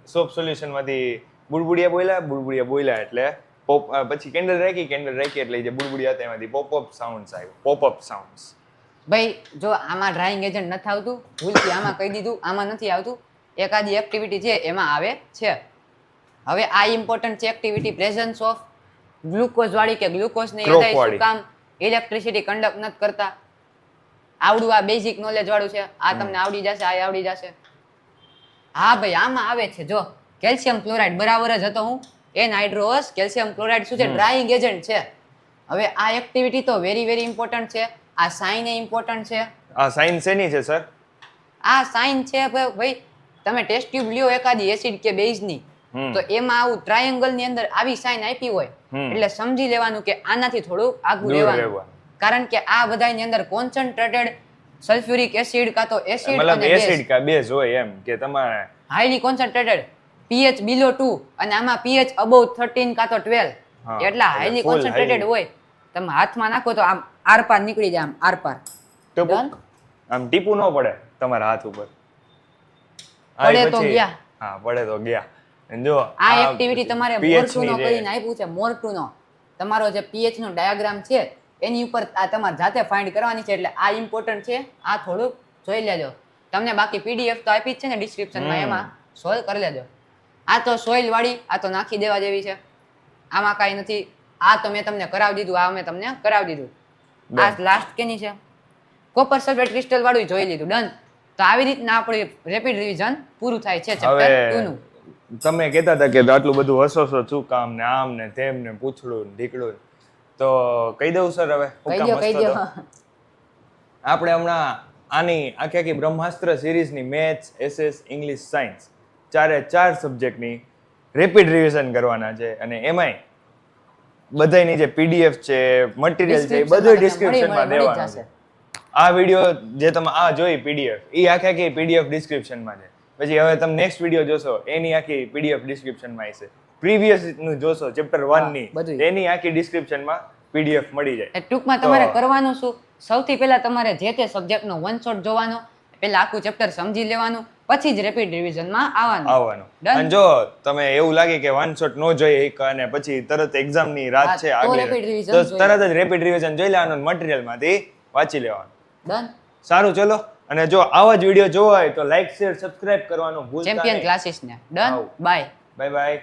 સોપ સોલ્યુશનમાંથી બુડબુડિયા બોલ્યા એટલે પછી કેન્ડલ રાખી એટલે જે બુડબુડિયા હતા એમાંથી પોપઅપ સાઉન્ડ્સ આવ્યો. Pop up sounds. ભાઈ જો આમાં ડ્રાઇંગ એજન્ટ નથી આવતું, ભૂલથી આમાં કહી દીધું, આમાં નથી આવતું. એકાદી એક્ટિવિટી છે એમાં આવે છે. હવે આ ઇમ્પોર્ટન્ટ છે એક્ટિવિટી પ્રેઝન્સ ઓફ ગ્લુકોઝ વાળી કે ગ્લુકોઝ ને Crop શું વાળી. કામ ઇલેક્ટ્રિસિટી કન્ડક્ટ નથી કરતા. આવડું આ બેઝિક નોલેજ વાળું છે. આ તમને આવડી જશે, આ આવડી જશે. હા ભાઈ, આમાં આવે છે જો કેલ્શિયમ ક્લોરાઇડ બરાબર જ હતો. હું એનહાઇડ્રોસ કેલ્શિયમ ક્લોરાઇડ શું છે? ડ્રાઇંગ એજન્ટ છે. હવે આ એક્ટિવિટી તો વેરી ઇમ્પોર્ટન્ટ છે. આ સાઇન એ ઇમ્પોર્ટન્ટ છે. આ સાઇન શેની છે સર? આ સાઇન છે ભાઈ, તમે ટેસ્ટ ટ્યુબ લ્યો એકાદી એસિડ કે બેઝ ની તો એમાં આવું ટ્રાયેંગલ ની અંદર આવી સાઇન આપી હોય એટલે સમજી લેવાનું કે આનાથી થોડું આગળ દૂર રહેવાનું. રહેવાનું. કારણ કે આ બધાની અંદર કોન્સન્ટ્રેટેડ સલ્ફ્યુરિક એસિડ કાં તો એસિડ મતલબ અને બેઝ એસિડ કા બેઝ હોય એમ કે તમારે હાઈલી કોન્સન્ટ્રેટેડ pH બિલો 2 અને આમાં pH અબોવ 13 કાં તો 12 હા, એટલા એટલે હાઈલી full કોન્સન્ટ્રેટેડ highly. હોય. તમે હાથમાં નાખો તો આમ આરપાર નીકળી જાય, આમ આરપાર. ટપુ. Done? આમ ટીપું ન પડે તમારા હાથ ઉપર. પડે આ તો પછી- ગયા. હા પડે તો ગયા. અને જો આ એક્ટિવિટી તમારે pH મોર 2 નો ની જે- કરીને આપ્યું છે. મોર 2 નો તમારો જે pH નો ડાયાગ્રામ છે એની ઉપર આ તમારે જાતે ફાઇન્ડ કરવાની છે. એટલે આ ઇમ્પોર્ટન્ટ છે. આ થોડુંક જોઈ લેજો. તમને બાકી PDF તો આપી જ છે ને ડિસ્ક્રિપ્શનમાં, એમાં સોલ્વ કરી લેજો. આ તો સોઇલ વાળી, આ તો નાખી દેવા જેવી છે. આમાં કાંઈ નથી. આ તો મેં તમને કરાવી દીધું, આ મેં તમને કરાવી દીધું. આ લાસ્ટ કેની છે? કોપર સલ્ફેટ ક્રિસ્ટલ વાળું જોઈ લીધું. ડન. તો આવી રીતના આપણે રેપિડ રિવિઝન પૂરું થાય છે ચેપ્ટર 2 હવે નું. તમે કહેતા હતા કે આટલું બધું હસો શું કામ ને આમ ને તેમ ને પૂછડું ને ઢીકડું ને. તો કહી દઉં સર હવે હું કહી કામ દો, કહી મસ્ત દો. હતો? આપણે હમણાં આની આખી બ્રહ્માસ્ત્ર સિરીઝની મેથ્સ, SS, ઇંગ્લિશ, સાયન્સ 4 સબ્જેક્ટની રેપિડ રિવિઝન કરવાના છે અને એમાંય બધાયની જે PDF છે, મટીરિયલ છે એ બધું ડિસ્ક્રિપ્શનમાં મળી દેવાનું જશે. છે. આ વિડીયો જે તમે આ જોઈ PDF એ આખી PDF ડિસ્ક્રિપ્શનમાં છે. પછી હવે તમે નેક્સ્ટ વિડીયો જોશો એની આખી PDF ડિસ્ક્રિપ્શનમાં હશે. પ્રીવિયસ નું જોશો ચેપ્ટર 1 ની બધુંય. એની આખી ડિસ્ક્રિપ્શનમાં PDF મળી જાય. એ ટૂંકમાં તમારે કરવાનું શું? સૌથી પહેલા તમારે જે તે સબ્જેક્ટનો વન શોટ જોવાનો, પહેલા આખું ચેપ્ટર સમજી લેવાનું, પછી જ રેપિડ રિવિઝનમાં આવવાનું. Done? અને જો તમે એવું લાગે કે વન શોટ નો જોઈએ એક અને પછી તરત એક્ઝામ ની રાત હા, છે તો આગળ rapid revision તો જોઈએ. તરત જ રેપિડ રિવિઝન જોઈ લેવાનું મટીરિયલ માંથી વાંચી લેવાનું. ડન. સારું ચલો. અને જો આવા જ વિડીયો જોવા હોય તો લાઈક શેર સબસ્ક્રાઇબ કરવાનું ભૂલતા ચેમ્પિયન નહીં. ક્લાસીસ ને. ડન. આવું. બાય. Bye bye.